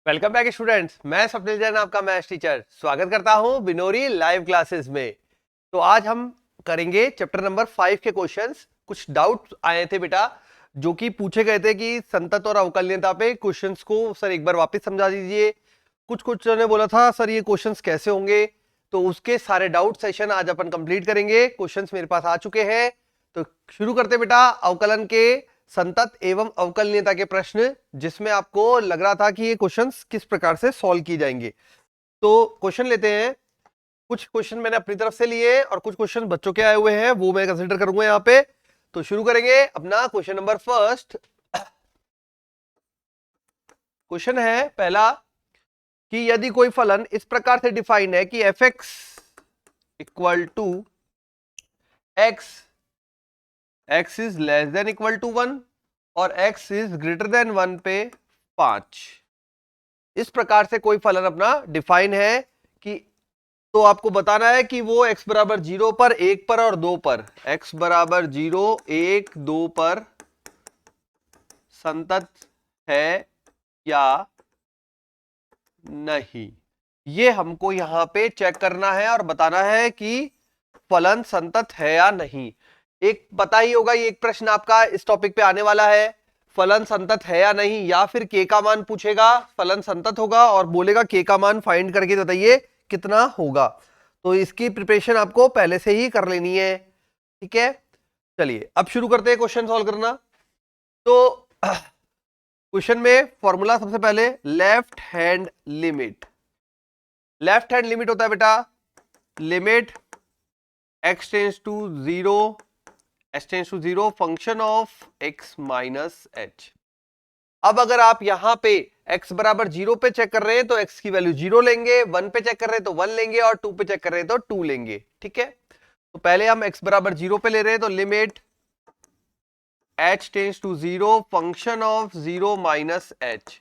Welcome back students. मैं स्वप्निल जैन आपका maths teacher स्वागत करता हूं बिनोरी लाइव क्लासेस में। तो आज हम करेंगे चैप्टर नंबर 5 के क्वेश्चंस। कुछ डाउट आए थे बेटा, जो कि पूछे गए थे कि संतत और अवकलनीयता पे क्वेश्चंस को सर एक बार वापस समझा दीजिए। कुछ क्वेश्चन ने बोला था सर ये क्वेश्चंस कैसे होंगे, तो उसके सारे डाउट सेशन आज अपन कंप्लीट करेंगे। क्वेश्चंस मेरे पास आ चुके हैं, तो शुरू करते बेटा अवकलन के संतत एवं अवकलनीयता के प्रश्न, जिसमें आपको लग रहा था कि ये क्वेश्चंस किस प्रकार से सॉल्व किए जाएंगे। तो क्वेश्चन लेते हैं। कुछ क्वेश्चन मैंने अपनी तरफ से लिए और कुछ क्वेश्चन बच्चों के आए हुए हैं, वो मैं कंसीडर करूंगा यहाँ पे। तो शुरू करेंगे अपना क्वेश्चन नंबर फर्स्ट। क्वेश्चन है पहला कि यदि कोई फलन इस प्रकार से डिफाइन है कि F X equal to X, X is less than equal to 1 और एक्स इज ग्रेटर देन 1 पे 5, इस प्रकार से कोई फलन अपना डिफाइन है कि, तो आपको बताना है कि वो x बराबर 0 पर, 1 पर और 2 पर, x बराबर 0, 1, 2 पर संतत है या नहीं। ये हमको यहां पे चेक करना है और बताना है कि फलन संतत है या नहीं। एक पता ही होगा, ये एक प्रश्न आपका इस टॉपिक पे आने वाला है, फलन संतत है या नहीं, या फिर के का मान पूछेगा, फलन संतत होगा और बोलेगा के का मान फाइंड करके बताइए कितना होगा। तो इसकी प्रिपरेशन आपको पहले से ही कर लेनी है, ठीक है। चलिए अब शुरू करते हैं क्वेश्चन सॉल्व करना। तो क्वेश्चन में फॉर्मूला सबसे पहले left hand limit. Left hand limit होता है बेटा limit x tends to 0, x tends to 0 function of x minus h। अब अगर आप यहां पे x बराबर 0 पे चेक कर रहे हैं तो x की वैल्यू 0 लेंगे, 1 पे चेक कर रहे हैं तो 1 लेंगे और 2 पे चेक कर रहे हैं तो 2 लेंगे, ठीक है। तो पहले हम x बराबर 0 पे ले रहे हैं, तो limit h tends to 0 function of 0 minus h।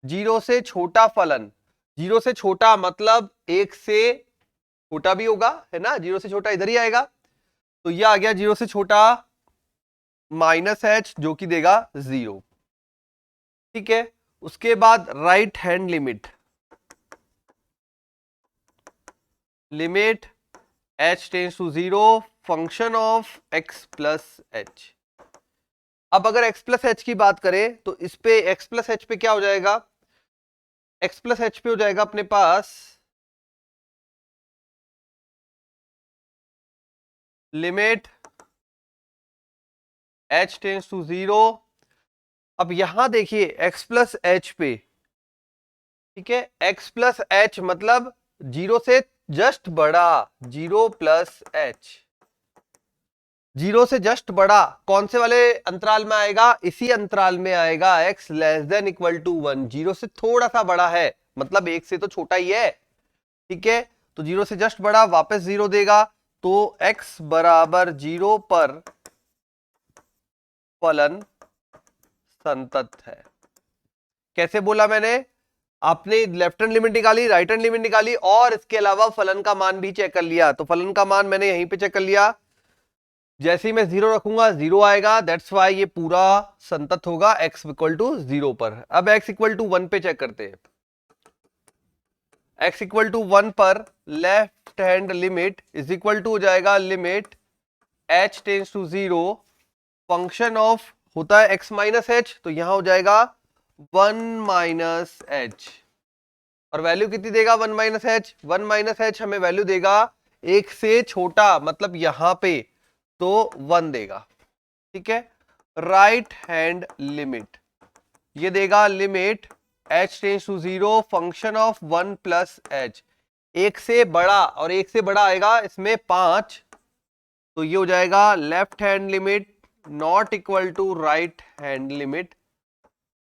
0 से छोटा फलन, 0 से छोटा मतलब 1 से छोटा भी होगा, है ना, 0 से छोटा इधर ही आएगा, तो ये आ गया 0 से छोटा माइनस h जो कि देगा 0, ठीक है। उसके बाद right hand limit, limit h tends to 0 function of x plus h। अब अगर x प्लस h की बात करें तो इस पे x प्लस h पे क्या हो जाएगा, x प्लस h पे हो जाएगा अपने पास लिमिट h टेंस टू 0। अब यहां देखिए x प्लस h पे, ठीक है, x प्लस h मतलब 0 से जस्ट बड़ा, 0 प्लस h, 0 से जस्ट बड़ा कौन से वाले अंतराल में आएगा, इसी अंतराल में आएगा, x less than equal to 1, 0 से थोड़ा सा बड़ा है मतलब 1 से तो छोटा ही है, ठीक है। तो 0 से जस्ट बड़ा वापस 0 देगा, तो x बराबर 0 पर फलन संतत है। कैसे बोला मैंने, आपने लेफ्ट हैंड लिमिट निकाली, राइट हैंड लिमिट निकाली और इसके अलावा फलन का मान भी चेक कर लिया। तो फलन का मान मैंने यहीं पे चेक कर लिया, जैसे ही मैं 0 रखूंगा 0 आएगा, दैट्स वाई ये पूरा संतत होगा x इक्वल टू 0 पर। अब x इक्वल टू 1 पे चेक करते हैं। x इक्वल टू 1 पर left hand limit is equal to हो जाएगा limit h tends to 0 function of होता है x माइनस h, तो यहां हो जाएगा 1 माइनस h, और वैल्यू कितनी देगा 1 माइनस एच, 1 माइनस एच हमें वैल्यू देगा 1 से छोटा मतलब यहां पे, तो 1 देगा, ठीक है। राइट हैंड लिमिट ये देगा limit h tends to 0 function of 1 plus h, 1 से बड़ा, और 1 से बड़ा आएगा इसमें 5, तो ये हो जाएगा left hand limit not equal to right hand limit,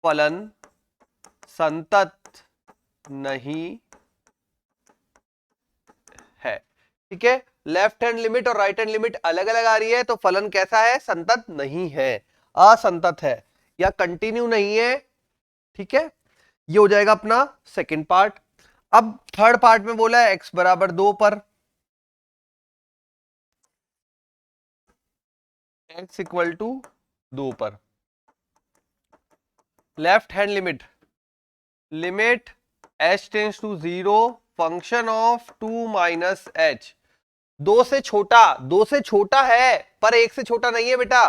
फलन संतत नहीं है, ठीक है। लेफ्ट हैंड लिमिट और राइट हैंड लिमिट अलग अलग आ रही है, तो फलन कैसा है, संतत नहीं है, असंतत है या कंटिन्यू नहीं है, ठीक है। ये हो जाएगा अपना सेकंड पार्ट। अब थर्ड पार्ट में बोला है x बराबर 2 पर, x इक्वल टू 2 पर left hand limit, limit h tends to 0 function of 2 minus h। दो से छोटा है पर एक से छोटा नहीं है बेटा।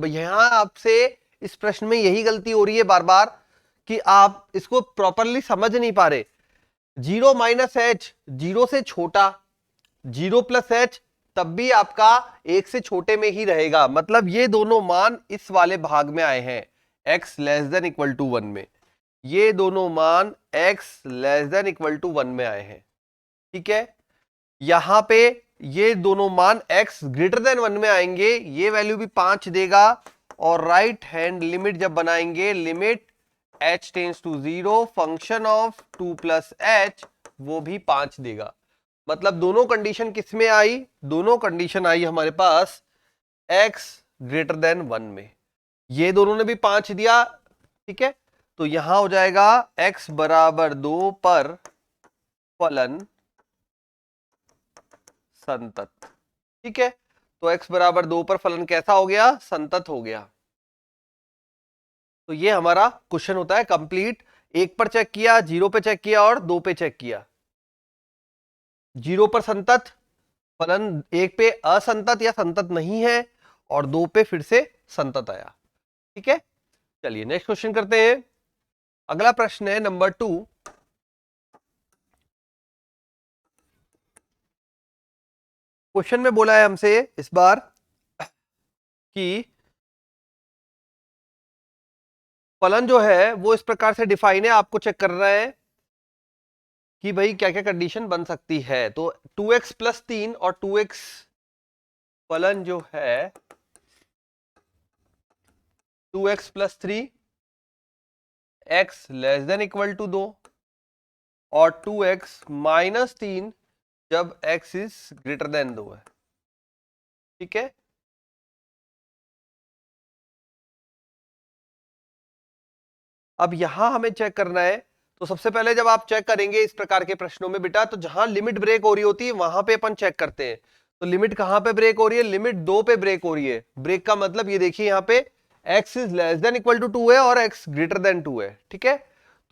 यहां आपसे इस प्रश्न में यही गलती हो रही है बार बार कि आप इसको प्रॉपरली समझ नहीं पा रहे। 0 माइनस एच, 0 से छोटा, 0 प्लस एच तब भी आपका एक से छोटे में ही रहेगा। मतलब ये दोनों मान इस वाले भाग में आए हैं, x less than equal to 1 में। ये दोनों मान x less than equal to 1 में आए हैं। ठीक है, यहां पे ये दोनों मान x ग्रेटर देन 1 में आएंगे, ये वैल्यू भी 5 देगा। और राइट हैंड लिमिट जब बनाएंगे, limit h tends to 0 function of 2 plus h, वो भी 5 देगा। मतलब दोनों कंडीशन किस में आई? दोनों कंडीशन आई हमारे पास x ग्रेटर देन 1 में। ये दोनों ने भी 5 दिया। ठीक है, तो यहां हो जाएगा x बराबर 2 पर फलन संतत। ठीक है, तो x बराबर 2 पर फलन कैसा हो गया? संतत हो गया। तो ये हमारा क्वेश्चन होता है कंप्लीट। 1 पर चेक किया, 0 पे चेक किया और 2 पे चेक किया। 0 पर संतत, फलन 1 पे असंतत या संतत नहीं है, और 2 पे फिर से संतत आया। ठीक है, चलिए नेक्स्ट क्वेश्चन करते हैं। अगला प्रश्न है नंबर 2। क्वेश्चन में बोला है हमसे इस बार कि फलन जो है वो इस प्रकार से डिफाइन है, आपको चेक करना है कि भाई क्या क्या कंडीशन बन सकती है। तो 2x प्लस 3 और 2x फलन जो है 2x plus 3, x less than equal to 2, और 2x माइनस 3 जब x इज ग्रेटर देन 2 है। ठीक है, अब यहां हमें चेक करना है। तो सबसे पहले जब आप चेक करेंगे इस प्रकार के प्रश्नों में बेटा, तो जहां लिमिट ब्रेक हो रही होती है वहां पे अपन चेक करते हैं। तो लिमिट कहां पे ब्रेक हो रही है? लिमिट 2 पे ब्रेक हो रही है। ब्रेक का मतलब ये देखिए, यहां पे x is less than equal to 2 है और x ग्रेटर देन 2 है। ठीक है,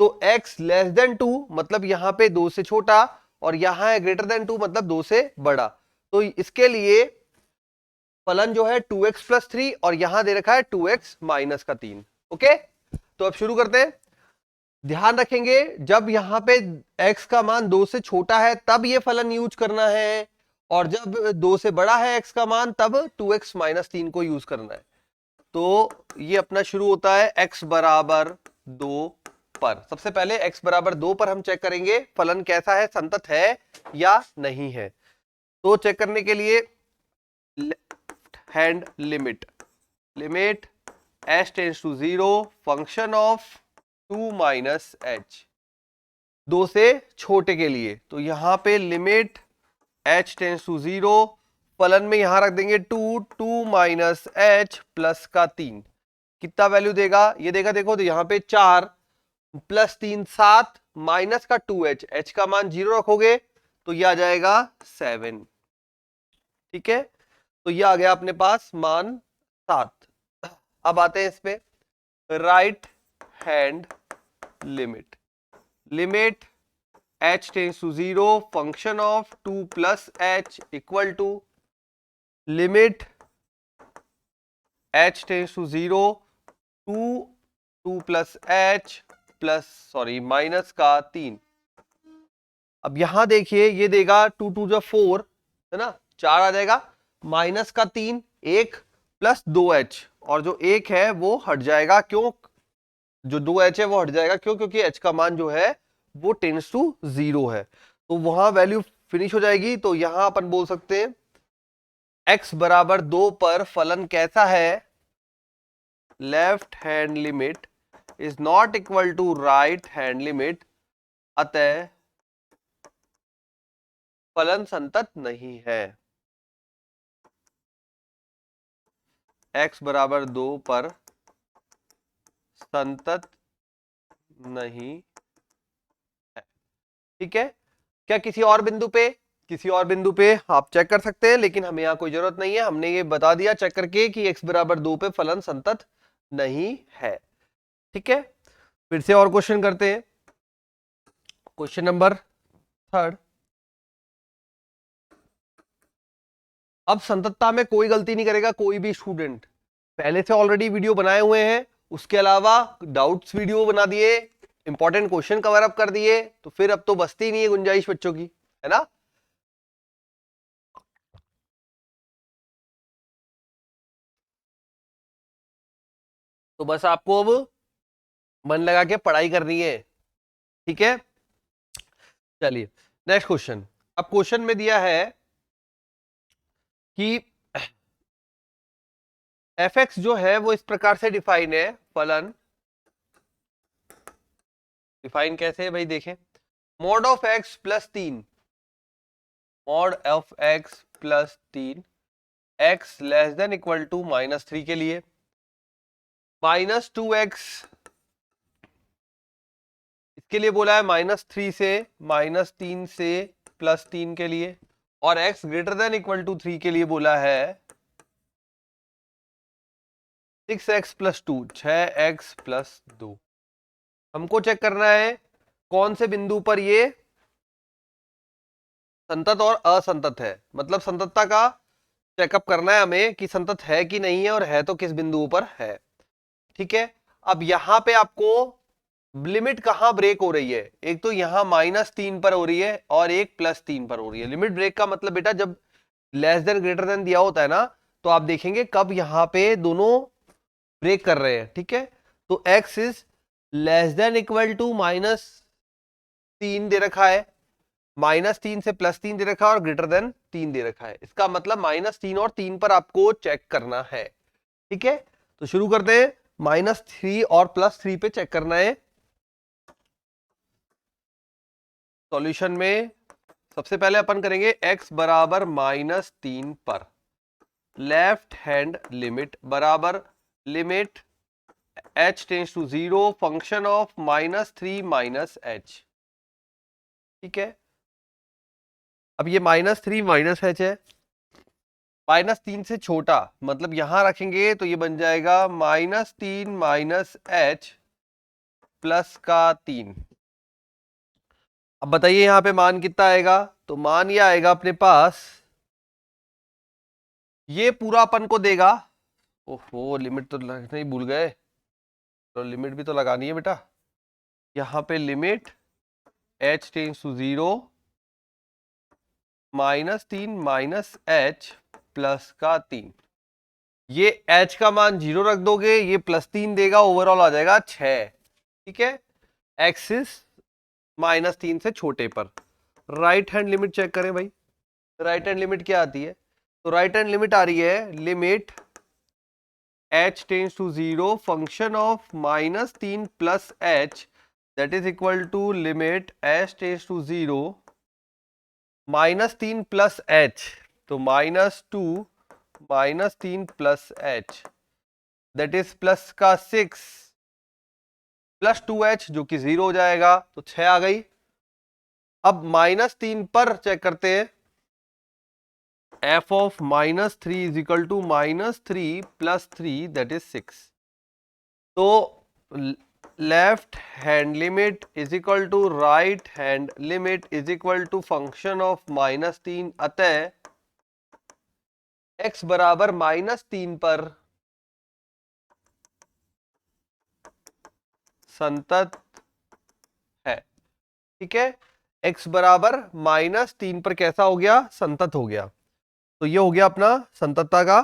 तो x लेस देन 2 मतलब यहां पे 2 से छोटा, और यहां है ग्रेटर देन 2 मतलब 2 से बड़ा। तो इसके लिए फलन जो है 2x प्लस 3 और यहां दे रखा है 2x माइनस का 3। ओके, तो अब शुरू करते हैं। ध्यान रखेंगे जब यहां पे x का मान 2 से छोटा है तब ये फलन यूज करना है, और जब 2 से बड़ा है x का मान तब 2x माइनस 3 को यूज करना है। तो ये अपना शुरू होता है x बराबर 2 पर। सबसे पहले x बराबर 2 पर हम चेक करेंगे फलन कैसा है, संतत है या नहीं है। तो चेक करने के लिए left hand limit, limit h tends to 0 function of 2 minus h, 2 से छोटे के लिए। तो यहां पे लिमिट h टेंड्स टू 0, फलन में यहां रख देंगे 2 माइनस h प्लस का 3। कितना वैल्यू देगा? ये देगा, देखो तो यहां पे 4 प्लस 3 7, माइनस का 2h, h का मान 0 रखोगे तो ये आ जाएगा 7। ठीक है, तो ये आ गया अपने पास मान 7। अब आते हैं इस पे, right hand limit, limit h tends to 0 function of 2 plus h equal to limit h tends to 0 2 plus h plus sorry minus का 3। अब यहां देखिए, ये देगा 2 2 जो 4 है ना, 4 आ जाएगा, माइनस का 3 1 प्लस 2h, और जो 1 है वो हट जाएगा। क्यों? जो 2h है वो हट जाएगा, क्यों? क्योंकि h का मान जो है वो टेंड्स टू 0 है, तो वहां वैल्यू फिनिश हो जाएगी। तो यहां अपन बोल सकते हैं x बराबर 2 पर फलन कैसा है? Left hand limit is not equal to right hand limit, अतः फलन संतत नहीं है। x बराबर 2 पर संतत नहीं है। ठीक है, क्या किसी और बिंदु पे, किसी और बिंदु पे आप चेक कर सकते हैं, लेकिन हमें यहां कोई जरूरत नहीं है। हमने ये बता दिया चेक करके कि x बराबर 2 पे फलन संतत नहीं है। ठीक है, फिर से और क्वेश्चन करते हैं। Question number 3। अब संततता में कोई गलती नहीं करेगा कोई भी स्टूडेंट, पहले से ऑलरेडी वीडियो बनाए हुए हैं, उसके अलावा डाउट्स वीडियो बना दिए, इंपॉर्टेंट क्वेश्चन कवर अप कर दिए, तो फिर अब तो बचती नहीं है गुंजाइश बच्चों की, है ना। तो बस आपको अब मन लगा के पढ़ाई करनी है, ठीक है। चलिए नेक्स्ट क्वेश्चन। अब क्वेश्चन में दिया है कि fx जो है वो इस प्रकार से डिफाइन है, फलन डिफाइन कैसे है भाई, देखें। Mod of x plus 3, mod of x plus 3 x less than equal to -3 के लिए, -2x इसके लिए बोला है -3 से -3 से +3 के लिए, और x greater than equal to 3 के लिए बोला है 6x + 2, 6x + 2। हमको चेक करना है कौन से बिंदु पर ये संतत और असंतत है, मतलब संततता का चेकअप करना है हमें कि संतत है कि नहीं है, और है तो किस बिंदु पर है, ठीक है। अब यहां पे आपको लिमिट कहां ब्रेक हो रही है, एक तो यहां -3 पर हो रही है और एक +3 पर हो रही है। लिमिट ब्रेक का मतलब बेटा जब लेस देन ग्रेटर देन दिया होता है ना, तो आप देखेंगे कब यहां पे दोनों ब्रेक कर रहे हैं, ठीक है। तो x is less than equal to -3 दे रखा है, -3 से +3 दे रखा है, और ग्रेटर देन 3 दे रखा है। इसका मतलब -3 और 3 पर आपको चेक करना है, ठीक है। तो शुरू करते हैं, -3 और +3 पे चेक करना है। सॉल्यूशन में सबसे पहले अपन करेंगे x बराबर -3 पर लेफ्ट हैंड लिमिट बराबर limit h tends to 0 function of -3 -h, ठीक है। अब ये -3 -h है, -3 से छोटा, मतलब यहां रखेंगे तो ये बन जाएगा -3 -h प्लस का 3। अब बताइए यहां पे मान कितना आएगा, तो मान ये आएगा अपने पास, ये पूरा अपन को देगा, ओहो लिमिट तो लगना ही भूल गए, तो लिमिट भी तो लगानी है बेटा। यहां पे limit h tends to 0 -3 -h plus का 3, ये h का मान 0 रख दोगे, ये +3 देगा, ओवरऑल आ जाएगा 6, ठीक है। एक्सिस -3 से छोटे पर राइट हैंड लिमिट चेक करें भाई, राइट हैंड लिमिट क्या आती है, तो राइट हैंड लिमिट आ रही है limit h tends to 0 function of -3 plus h that is equal to limit h tends to 0 -3 plus h, तो -2 -3 plus h that is plus का 6 प्लस 2h जो कि 0 हो जाएगा, तो 6 आ गई। अब -3 पर चेक करते हैं, f of -3 is equal to -3 plus 3 that is 6, तो left hand limit is equal to right hand limit is equal to function of -3, अतः x बराबर -3 पर संतत है, ठीक है। x बराबर -3 पर कैसा हो गया, संतत हो गया। तो ये हो गया अपना संततता का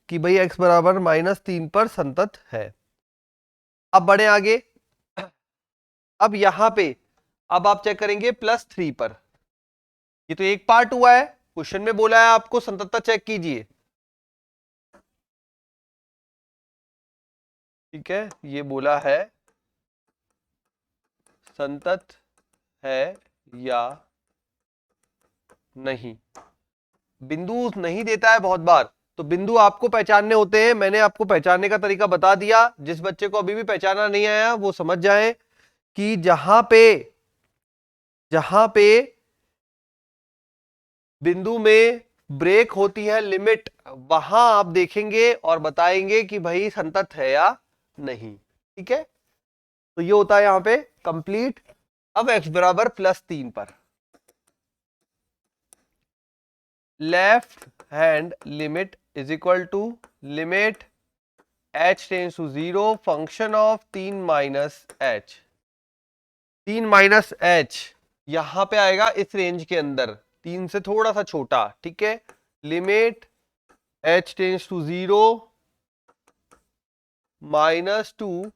कि भाई x बराबर -3 पर संतत है। अब बढ़े आगे, अब यहां पे अब आप चेक करेंगे +3 पर, ये तो एक पार्ट हुआ है, क्वेश्चन में बोला है आपको संततता चेक कीजिए, ठीक है। ये बोला है संतत है या नहीं, बिंदु नहीं देता है बहुत बार, तो बिंदु आपको पहचानने होते हैं, मैंने आपको पहचानने का तरीका बता दिया। जिस बच्चे को अभी भी पहचाना नहीं आया वो समझ जाए कि जहां पे बिंदु में ब्रेक होती है लिमिट, वहां आप देखेंगे और बताएंगे कि भाई संतत है या नहीं, ठीक है। तो ये होता है यहां पे कंप्लीट अब x बराबर +3 पर left hand limit is equal to limit h tends to 0 function of 3 minus h। 3 minus h यहां पे आएगा इस रेंज के अंदर, 3 से थोड़ा सा छोटा, ठीक है। Limit h tends to 0 -2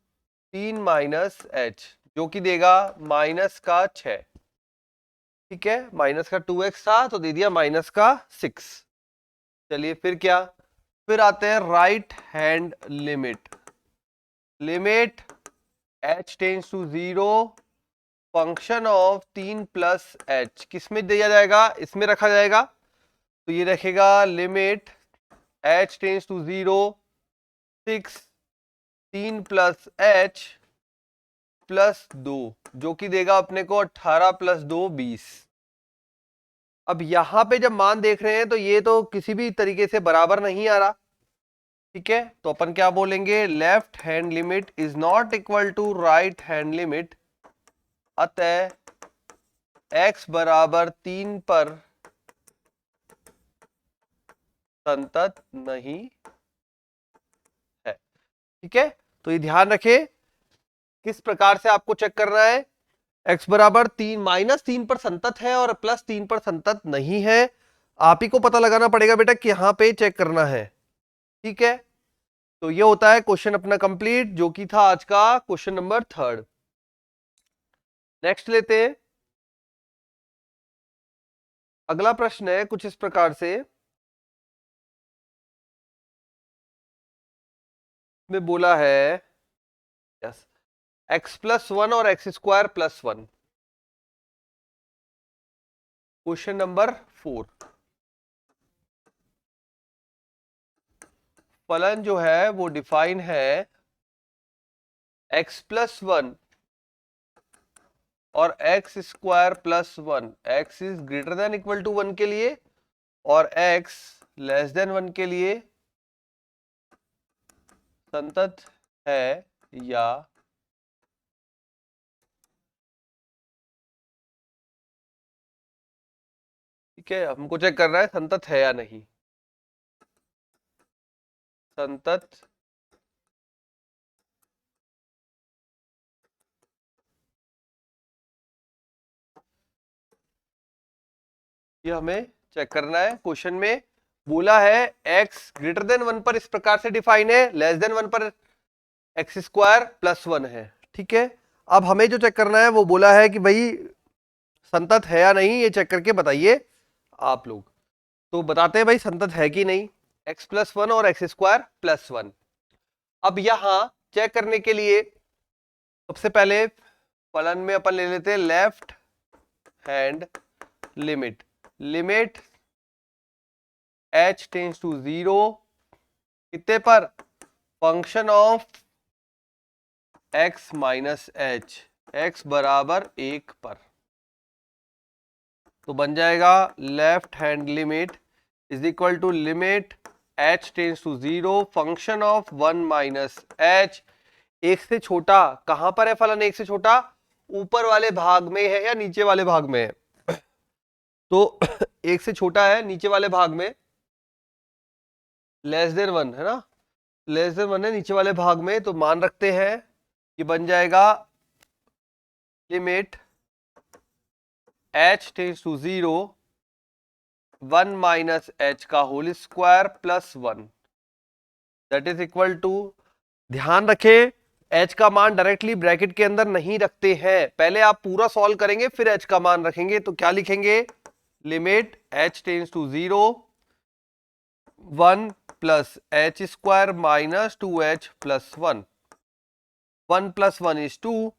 3 minus h, जो कि देगा माइनस का 6, ठीक है। माइनस का 2x था तो दे दिया माइनस का 6। चलिए फिर क्या, फिर आते हैं right hand limit. Limit h tends to 0 function of 3 plus h, किसमें दिया जाएगा, इसमें रखा जाएगा, तो ये रखेगा limit h tends to 0 6 3 plus h plus 2, जो कि देगा अपने को 18 प्लस 2 20। अब यहां पे जब मान देख रहे हैं तो ये तो किसी भी तरीके से बराबर नहीं आ रहा, ठीक है। तो अपन क्या बोलेंगे, left hand limit is not equal to right hand limit, अतः x बराबर 3 पर संतत नहीं है, ठीक है। तो ये ध्यान रखें किस प्रकार से आपको चेक करना है। x बराबर 3 -3 पर संतत है और +3 पर संतत नहीं है, आप ही को पता लगाना पड़ेगा बेटा कि यहां पे चेक करना है, ठीक है। तो ये होता है क्वेश्चन अपना कंप्लीट, जो कि था आज का क्वेश्चन नंबर 3। नेक्स्ट लेते हैं। अगला प्रश्न है कुछ इस प्रकार से, में बोला है यस x+1 और x² +1। Question number 4। फलन जो है वो डिफाइन है x+1 और x² +1, x is greater than equal to 1 के लिए और x लेस देन 1 के लिए संतत है या ठीक है, हमको चेक करना है संतत है या नहीं। संतत ये हमें चेक करना है। क्वेश्चन में बोला है x ग्रेटर देन 1 पर इस प्रकार से डिफाइन है, लेस देन 1 पर x² +1 है, ठीक है। अब हमें जो चेक करना है वो बोला है कि भाई संतत है या नहीं, ये चेक करके बताइए आप लोग। तो बताते हैं भाई संतत है कि नहीं, x+1 और x²+1। अब यहां चेक करने के लिए सबसे पहले फलन में अपन ले लेते हैं left hand limit. Limit h tends to 0 कितने पर, function of x minus h, x बराबर 1 पर। तो बन जाएगा left hand limit is equal to limit h tends to 0 function of 1 minus h। एक से छोटा कहां पर है फलन, एक से छोटा ऊपर वाले भाग में है या नीचे वाले भाग में है, तो एक से छोटा है नीचे वाले भाग में, लेस देन 1 है ना, लेस देन 1 है नीचे वाले भाग में, तो मान रखते हैं कि बन जाएगा limit h tends to 0 1 minus h का whole square +1 that is equal to, ध्यान रखें h का मान डायरेक्टली ब्रैकेट के अंदर नहीं रखते हैं, पहले आप पूरा सॉल्व करेंगे फिर h का मान रखेंगे। तो क्या लिखेंगे, limit h tends to 0 1 plus h² minus 2h plus 1, 1 + 1 is 2,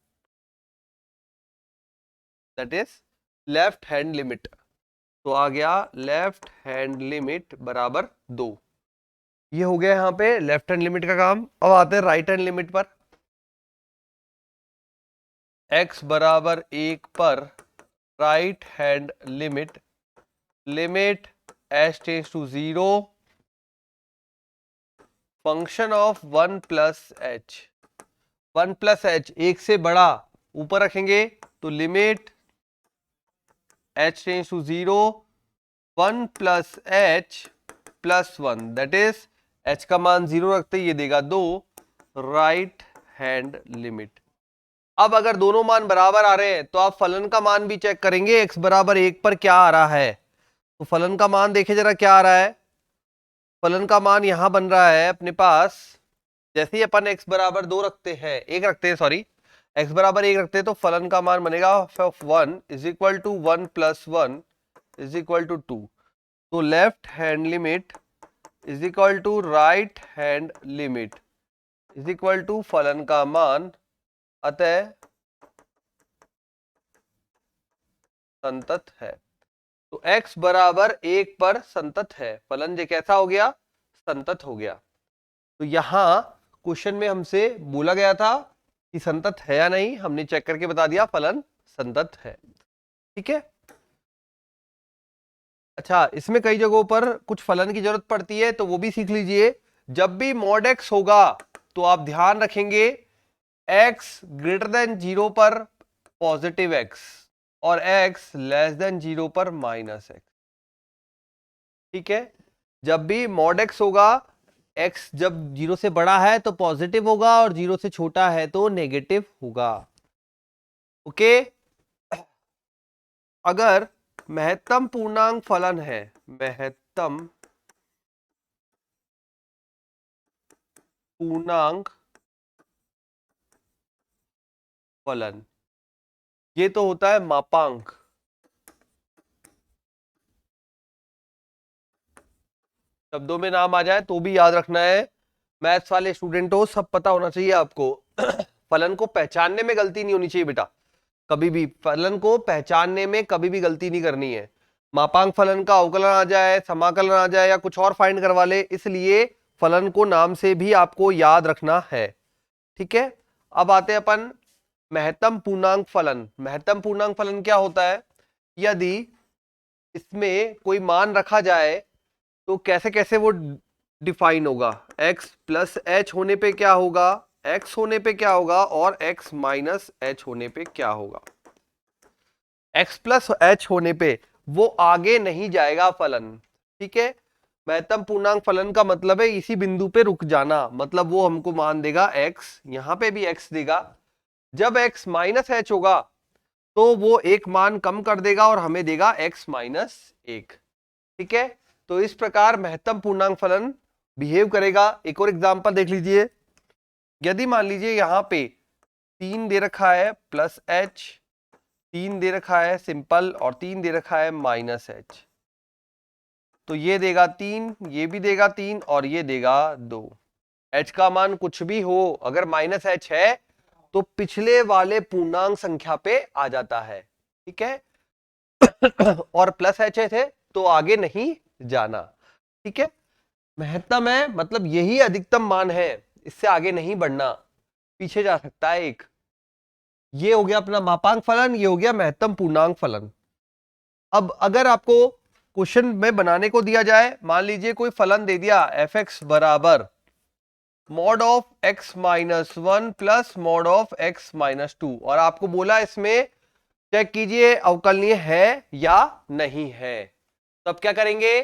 that is left hand limit. तो आ गया लेफ्ट हैंड लिमिट बराबर 2। ये हो गया यहां पे लेफ्ट हैंड लिमिट का काम। अब आते हैं राइट हैंड लिमिट पर। x बराबर 1 पर right hand limit, limit h tends to 0 function of 1 plus h, 1 plus h एक से बड़ा ऊपर रखेंगे तो limit h tends to 0 1 plus H plus 1 that is h का मान 0 रखते ये देगा 2 राइट हैंड लिमिट। अब अगर दोनों मान बराबर आ रहे हैं तो आप फलन का मान भी चेक करेंगे x बराबर 1 पर क्या आ रहा है। तो फलन का मान देखे जरा क्या आ रहा है। फलन का मान यहां बन रहा है अपने पास, जैसे ही अपन x बराबर 2 रखते हैं, 1 रखते हैं सॉरी, x बराबर 1 रखते हैं तो फलन का मान बनेगा of 1 is equal to 1 plus 1 is equal to 2। तो left hand limit is equal to right hand limit is equal to फलन का मान, अतः संतत है। तो x बराबर 1 पर संतत है, फलन जे कैसा हो गया, संतत हो गया। तो यहां क्वेश्चन में हमसे बोला गया था कि संतत है या नहीं, हमने चेक करके बता दिया फलन संतत है। ठीक है। अच्छा, इसमें कई जगहों पर कुछ फलन की जरूरत पड़ती है तो वो भी सीख लीजिए। जब भी मॉड x होगा तो आप ध्यान रखेंगे x ग्रेटर देन 0 पर पॉजिटिव x और x लेस देन 0 पर माइनस x। ठीक है। जब भी मॉड x होगा, x जब 0 से बड़ा है तो पॉजिटिव होगा और 0 से छोटा है तो नेगेटिव होगा। ओके। अगर महत्तम पूर्णांक फलन है, महत्तम पूर्णांक फलन, ये तो होता है मापांक। शब्दों में नाम आ जाए तो भी याद रखना है, मैथ्स वाले स्टूडेंट हो, सब पता होना चाहिए आपको। फलन को पहचानने में गलती नहीं होनी चाहिए बेटा, कभी भी फलन को पहचानने में कभी भी गलती नहीं करनी है। मापांक फलन का अवकलन आ जाए, समाकलन आ जाए या कुछ और फाइंड करवा ले, इसलिए फलन को नाम से भी आपको याद रखना है। ठीक है। अब आते हैं अपन महत्तम पूर्णांक फलन। महत्तम पूर्णांक फलन क्या होता है, यदि इसमें कोई मान रखा जाए तो कैसे कैसे वो डिफाइन होगा। x प्लस एच होने पे क्या होगा, x होने पे क्या होगा और x माइनस एच होने पे क्या होगा। x प्लस एच होने पे वो आगे नहीं जाएगा फलन। ठीक है। महत्तम पूर्णांक फलन का मतलब है इसी बिंदु पे रुक जाना, मतलब वो हमको मान देगा x, यहां पे भी x देगा। जब x माइनस एच होगा तो वो एक मान कम कर देगा और हमें देगा x माइनस 1। ठीक है। तो इस प्रकार महत्तम पूर्णांक फलन बिहेव करेगा। एक और एग्जांपल देख लीजिए। यदि मान लीजिए यहां पे 3 दे रखा है प्लस एच, 3 दे रखा है सिंपल और 3 दे रखा है माइनस एच, तो ये देगा 3, ये भी देगा 3 और ये देगा 2। एच का मान कुछ भी हो, अगर माइनस एच है तो पिछले वाले पूर्णांक संख्या पे आ जाता है। ठीक है। और प्लस एच थे तो आगे नहीं जाना। ठीक है। महत्तम है मतलब यही अधिकतम मान है, इससे आगे नहीं बढ़ना, पीछे जा सकता है एक। ये हो गया अपना मापांक फलन, ये हो गया महत्तम पूर्णांक फलन। अब अगर आपको क्वेश्चन में बनाने को दिया जाए, मान लीजिए कोई फलन दे दिया एफ एक्स बराबर mod of x minus 1 plus mod of x minus 2, और आपको बोला इसमें चेक कीजिए अवकलनीय है या नहीं है, तो अब क्या करेंगे।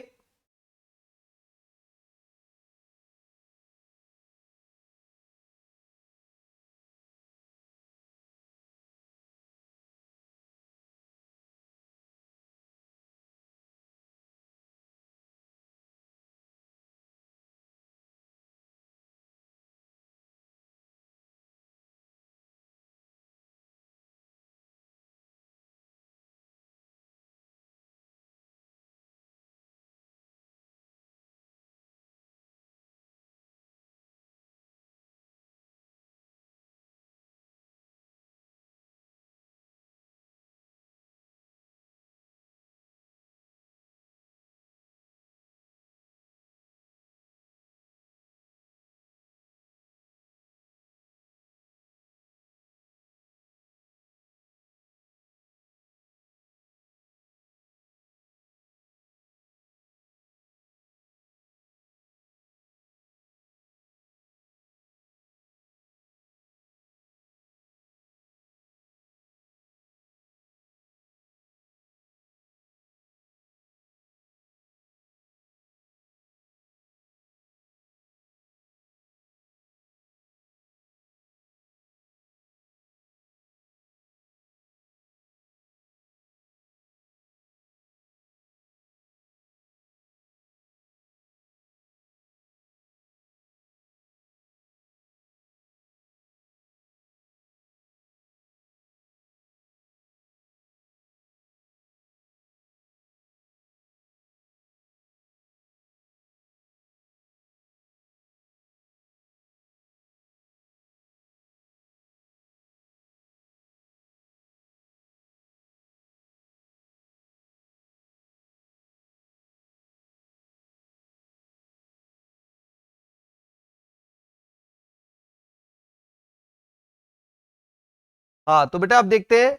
हाँ तो बेटा आप देखते हैं।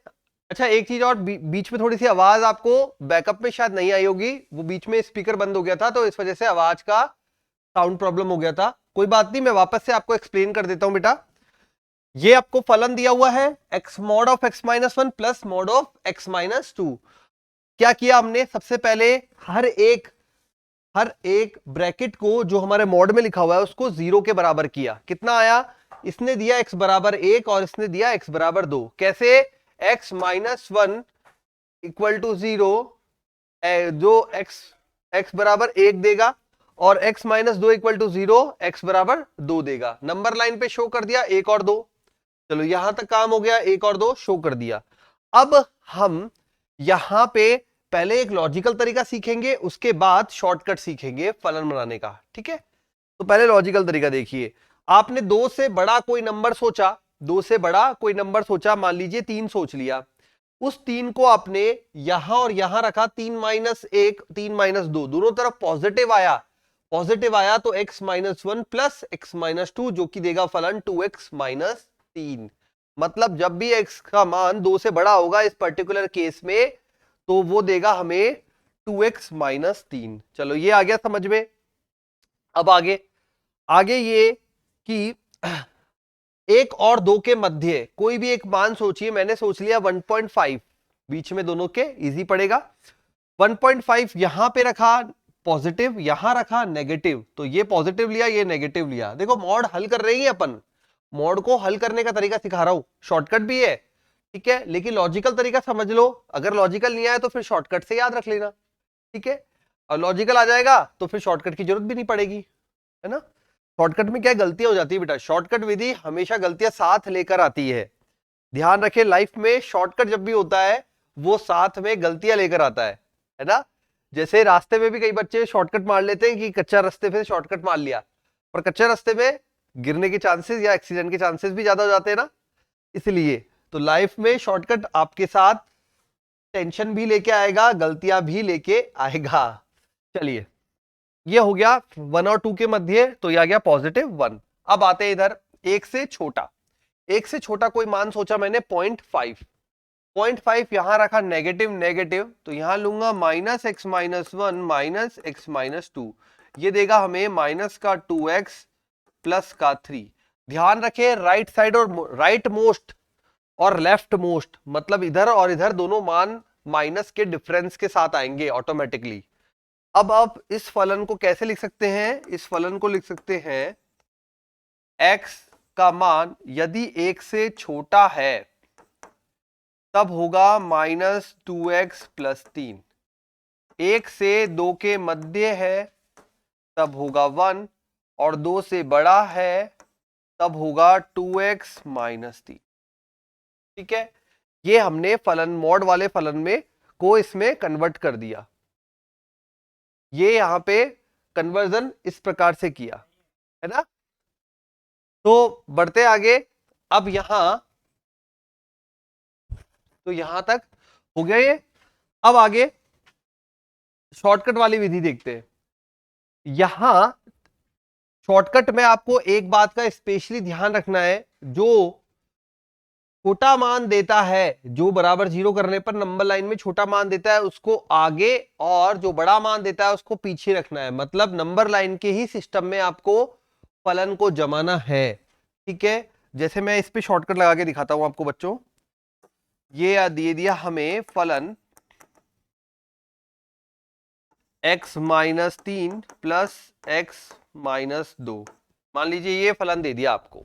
अच्छा एक चीज और, बीच में थोड़ी सी आवाज आपको बैकअप में शायद नहीं आई होगी, वो बीच में स्पीकर बंद हो गया था तो इस वजह से आवाज का साउंड प्रॉब्लम हो गया था। कोई बात नहीं, मैं वापस से आपको एक्सप्लेन कर देता हूं बेटा। ये आपको फलन दिया हुआ है x mod of x minus one plus mod of x minus two. क्या किया हमने, सबसे पहले हर एक ब्रैकेट को जो हमारे मॉड में लिखा हुआ है उसको 0 के बराबर किया। कितना आया, इसने दिया x बराबर 1 और इसने दिया x बराबर 2। कैसे, x minus one equal to 0, जो x बराबर 1 देगा, और x minus 2 equal to 0, x बराबर 2 देगा। नंबर लाइन पे शो कर दिया 1 और 2। चलो यहां तक काम हो गया, 1 और 2 शो कर दिया। अब हम यहां पे पहले एक लॉजिकल तरीका सीखेंगे, उसके बाद शॉर्टकट सीखेंगे फलन बनाने का, ठीक है। तो पहले लॉजिकल तरीका देखिए। आपने 2 से बड़ा कोई नंबर सोचा, 2 से बड़ा कोई नंबर सोचा, मान लीजिए 3 सोच लिया। उस 3 को आपने यहां और यहां रखा, 3 माइनस 1 3 माइनस 2, दोनों तरफ पॉजिटिव आया। पॉजिटिव आया तो x minus one plus x minus two, जो कि देगा फलन 2x माइनस 3। मतलब जब भी x का मान 2 से बड़ा होगा इस पर्टिकुलर केस में, तो वो देगा हमें 2x माइनस 3। चलो ये आ गया समझ में। अब आगे ये कि 1 और 2 के मध्य कोई भी एक मान सोचिए। मैंने सोच लिया 1.5, बीच में दोनों के इजी पड़ेगा। 1.5 यहां पे रखा पॉजिटिव, यहां रखा नेगेटिव, तो ये पॉजिटिव लिया ये नेगेटिव लिया। देखो मॉड हल कर रही है अपन, मॉड को हल करने का तरीका सिखा रहा हूं, शॉर्टकट भी है, ठीक है, लेकिन लॉजिकल तरीका समझ लो। अगर लॉजिकल नहीं आया तो फिर शॉर्टकट से याद रख लेना, ठीक है। और लॉजिकल आ जाएगा तो फिर शॉर्टकट की जरूरत भी नहीं पड़ेगी, है ना। शॉर्टकट में क्या गलतियां हो जाती है बेटा, शॉर्टकट विधि हमेशा गलतियां साथ लेकर आती है। ध्यान रखें, लाइफ में शॉर्टकट जब भी होता है वो साथ में गलतियां लेकर आता है ना। जैसे रास्ते में भी कई बच्चे शॉर्टकट मार लेते हैं कि कच्चा रास्ते पे शॉर्टकट मार लिया, पर कच्चे रास्ते में गिरने के चांसेस या एक्सीडेंट के चांसेस भी ज्यादा हो जाते हैं ना। इसलिए तो लाइफ में शॉर्टकट आपके साथ टेंशन भी लेके आएगा, गलतियां भी लेके आएगा। चलिए ये हो गया 1 और 2 के मध्य, तो ये आ गया +1। अब आते हैं इधर 1 से छोटा। 1 से छोटा कोई मान सोचा मैंने 0.5, 0.5 यहां रखा नेगेटिव नेगेटिव, तो यहां लूंगा minus x minus one minus x minus two, ये देगा हमें माइनस का 2x प्लस का 3। ध्यान रखें राइट साइड और राइट मोस्ट और लेफ्ट मोस्ट, मतलब इधर और इधर दोनों मान माइनस के डिफरेंस के साथ आएंगे ऑटोमेटिकली। अब आप इस फलन को कैसे लिख सकते हैं, इस फलन को लिख सकते हैं x का मान यदि 1 से छोटा है तब होगा -2x प्लस 3, 1 से 2 के मध्य है तब होगा 1, और 2 से बड़ा है तब होगा 2x माइनस 3, ठीक है। ये हमने फलन मॉड वाले फलन में को इसमें कन्वर्ट कर दिया। ये यहां पे कन्वर्जन इस प्रकार से किया, है ना। तो बढ़ते आगे, अब तो यहां तक हो गया ये। अब आगे शॉर्टकट वाली विधि देखते हैं। यहां शॉर्टकट में आपको एक बात का स्पेशली ध्यान रखना है, जो छोटा मान देता है, जो बराबर 0 करने पर नंबर लाइन में छोटा मान देता है उसको आगे, और जो बड़ा मान देता है उसको पीछे रखना है। मतलब नंबर लाइन के ही सिस्टम में आपको फलन को जमाना है, ठीक है। जैसे मैं इस पे शॉर्टकट लगा के दिखाता हूं आपको बच्चों। ये दे दिया हमें फलन x minus 3 plus x minus 2, मान लीजिए ये फलन दे दिया आपको,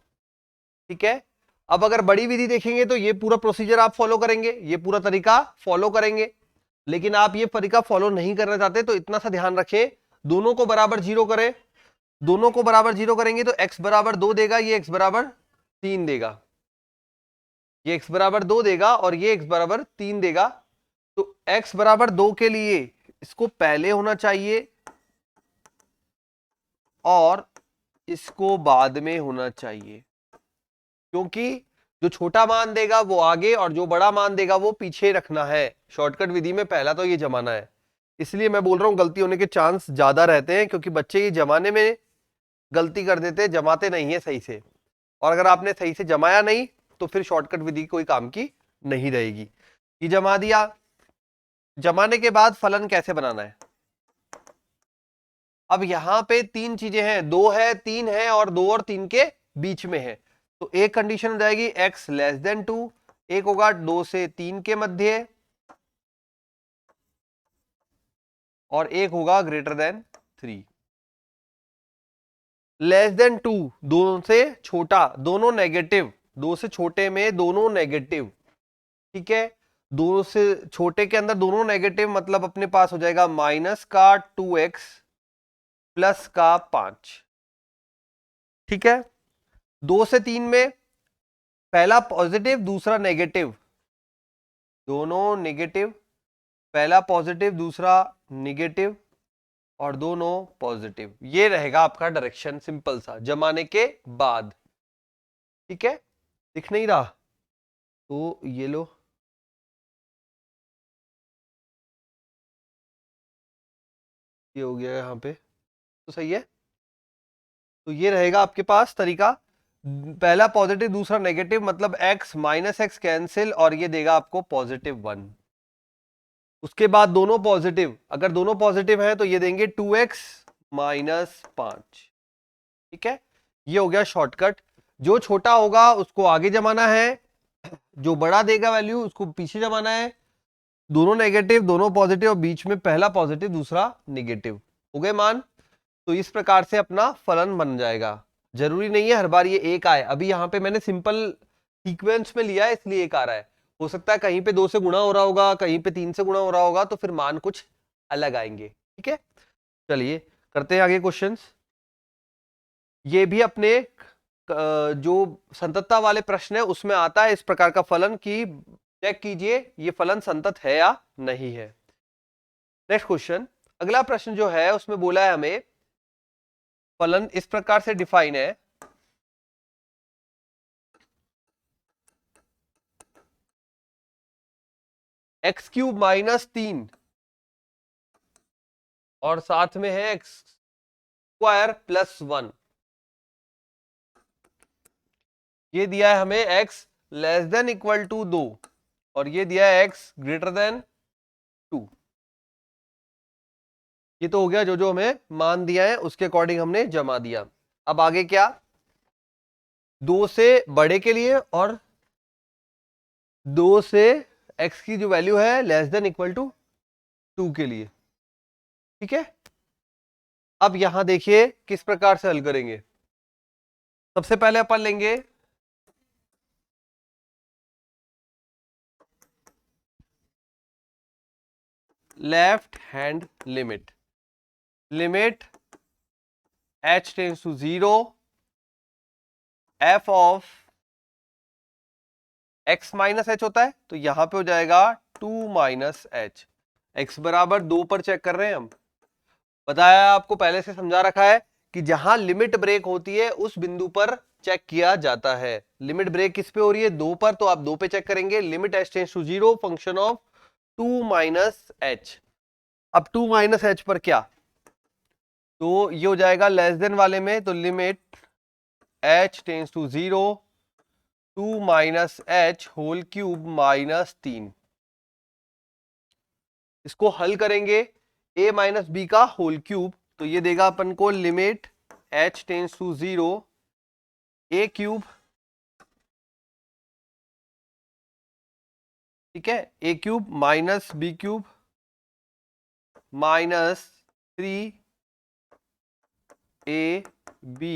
ठीक है। अब अगर बड़ी विधि देखेंगे तो ये पूरा प्रोसीजर आप फॉलो करेंगे, ये पूरा तरीका फॉलो करेंगे, लेकिन आप ये तरीका फॉलो नहीं करना चाहते तो इतना सा ध्यान रखें, दोनों को बराबर 0 करें। दोनों को बराबर 0 करेंगे तो x बराबर 2 देगा, ये x बराबर 3 देगा, ये x बराबर 2 देगा और ये x बराबर 3 देगा। तो x बराबर 2 के लिए इसको पहले होना चाहिए और इसको बाद में होना चाहिए, क्योंकि जो छोटा मान देगा वो आगे और जो बड़ा मान देगा वो पीछे रखना है। शॉर्टकट विधि में पहला तो ये जमाना है, इसलिए मैं बोल रहा हूं गलती होने के चांस ज्यादा रहते हैं, क्योंकि बच्चे ये जमाने में गलती कर देते हैं, जमाते नहीं है सही से। और अगर आपने सही से जमाया नहीं तो फिर शॉर्टकट विधि कोई काम की नहीं रहेगी। ये जमा दिया, जमाने के बाद फलन कैसे बनाना है। अब यहां पे तीन चीजें हैं, दो है तीन है और दो और तीन के बीच में है। तो एक कंडीशन हो जाएगी x लेस देन 2, एक होगा 2 से 3 के मध्य और एक होगा ग्रेटर देन 3। लेस देन 2 दोनों से छोटा, दोनों नेगेटिव, दो से छोटे में दोनों नेगेटिव, ठीक है। दो से छोटे के अंदर दोनों नेगेटिव, मतलब अपने पास हो जाएगा माइनस का 2x प्लस का 5, ठीक है। 2 से 3 में पहला पॉजिटिव दूसरा नेगेटिव, दोनों नेगेटिव, पहला पॉजिटिव दूसरा नेगेटिव और दोनों पॉजिटिव। ये रहेगा आपका डायरेक्शन, सिंपल सा, जमाने के बाद, ठीक है। दिख नहीं रहा तो ये लो, ये हो गया यहां पे, तो सही है। तो ये रहेगा आपके पास तरीका, पहला पॉजिटिव दूसरा नेगेटिव, मतलब x माइनस एक्स कैंसिल और ये देगा आपको +1। उसके बाद दोनों पॉजिटिव, अगर दोनों पॉजिटिव हैं तो ये देंगे 2x माइनस 5, ठीक है। ये हो गया शॉर्टकट। जो छोटा होगा उसको आगे जमाना है, जो बड़ा देगा वैल्यू उसको पीछे जमाना है। दोनों नेगेटिव दोनों पॉजिटिव और बीच में पहला पॉजिटिव दूसरा नेगेटिव, हो गए मान। तो इस प्रकार से अपना फलन बन जाएगा। जरूरी नहीं है हर बार ये एक आए, अभी यहाँ पे मैंने सिंपल सीक्वेंस में लिया है इसलिए एक आ रहा है। हो सकता है कहीं पे 2 से गुणा हो रहा होगा, कहीं पे 3 से गुणा हो रहा होगा, तो फिर मान कुछ अलग आएंगे, ठीक है। चलिए करते हैं आगे क्वेश्चंस। ये भी अपने जो संततता वाले प्रश्न है उसमें आता है इस प्रकार का फलन की चेक कीजिए ये फलन संतत है या नहीं है। नेक्स्ट क्वेश्चन, अगला प्रश्न जो है उसमें बोला है हमें फलन इस प्रकार से डिफाइन है, x³ -3 और साथ में है x² +1। ये दिया है हमें x less than equal to 2 और ये दिया है x ग्रेटर देन 2। ये तो हो गया जो जो हमें मान दिया है उसके अकॉर्डिंग हमने जमा दिया। अब आगे क्या, 2 से बड़े के लिए और 2 से x की जो वैल्यू है लेस देन इक्वल टू 2 के लिए, ठीक है। अब यहां देखिए किस प्रकार से हल करेंगे। सबसे पहले अपन लेंगे left hand limit, limit h tends to 0 f of x minus h होता है, तो यहां पे हो जाएगा 2 माइनस h। x बराबर 2 पर चेक कर रहे हैं हम, बताया आपको पहले से समझा रखा है कि जहां लिमिट ब्रेक होती है उस बिंदु पर चेक किया जाता है। लिमिट ब्रेक किस पे हो रही है, 2 पर, तो आप 2 पे चेक करेंगे। Limit h tends to 0 function of 2 minus h। अब 2 माइनस h पर क्या, तो ये हो जाएगा लेस देन वाले में, तो limit h tends to 0 2 minus h whole cube -3। इसको हल करेंगे a माइनस बी का होल क्यूब, तो ये देगा अपन को limit h tends to 0 a cube, ठीक है, a cube minus B cube minus 3 a b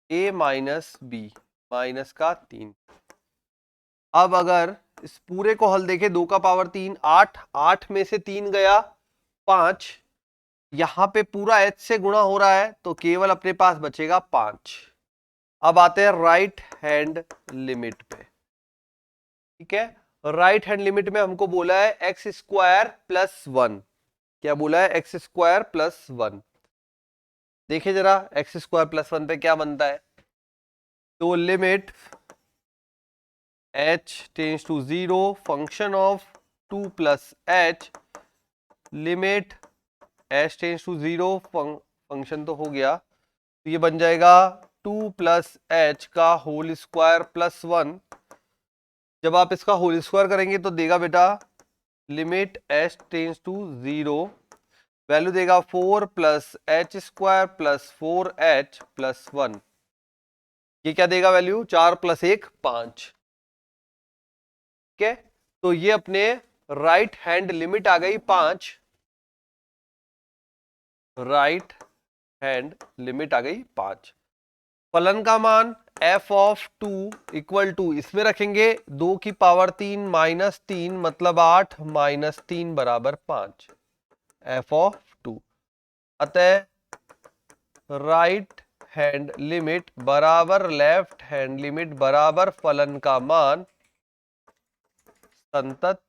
a minus B minus का 3। अब अगर इस पूरे को हल देखें, 2 का पावर 3 8, 8 में से 3 गया 5, यहां पे पूरा h से गुणा हो रहा है तो केवल अपने पास बचेगा 5। अब आते हैं राइट हैंड लिमिट पे, ठीक है। राइट हैंड लिमिट में हमको बोला है x² +1, क्या बोला है, x² +1। देखिए जरा x² +1 पे क्या बनता है, तो limit h tends to 0 function of 2 plus h, limit h tends to 0 function तो हो गया, तो ये बन जाएगा 2 प्लस एच का होल स्क्वायर प्लस 1, जब आप इसका होल स्क्वायर करेंगे तो देगा बेटा limit h tends to 0, value देगा 4 plus h square plus 4h plus 1। ये क्या देगा वैल्यू? 4 प्लस 1 5। ठीक है, तो ये अपने राइट हैंड लिमिट आ गई 5, राइट हैंड लिमिट आ गई 5। फलन का मान f ऑफ 2 इक्वल टू, इसमें रखेंगे 2 की पावर 3 माइनस 3 मतलब 8 माइनस 3 बराबर 5, f ऑफ 2। अतः राइट हैंड लिमिट बराबर लेफ्ट हैंड लिमिट बराबर फलन का मान संतत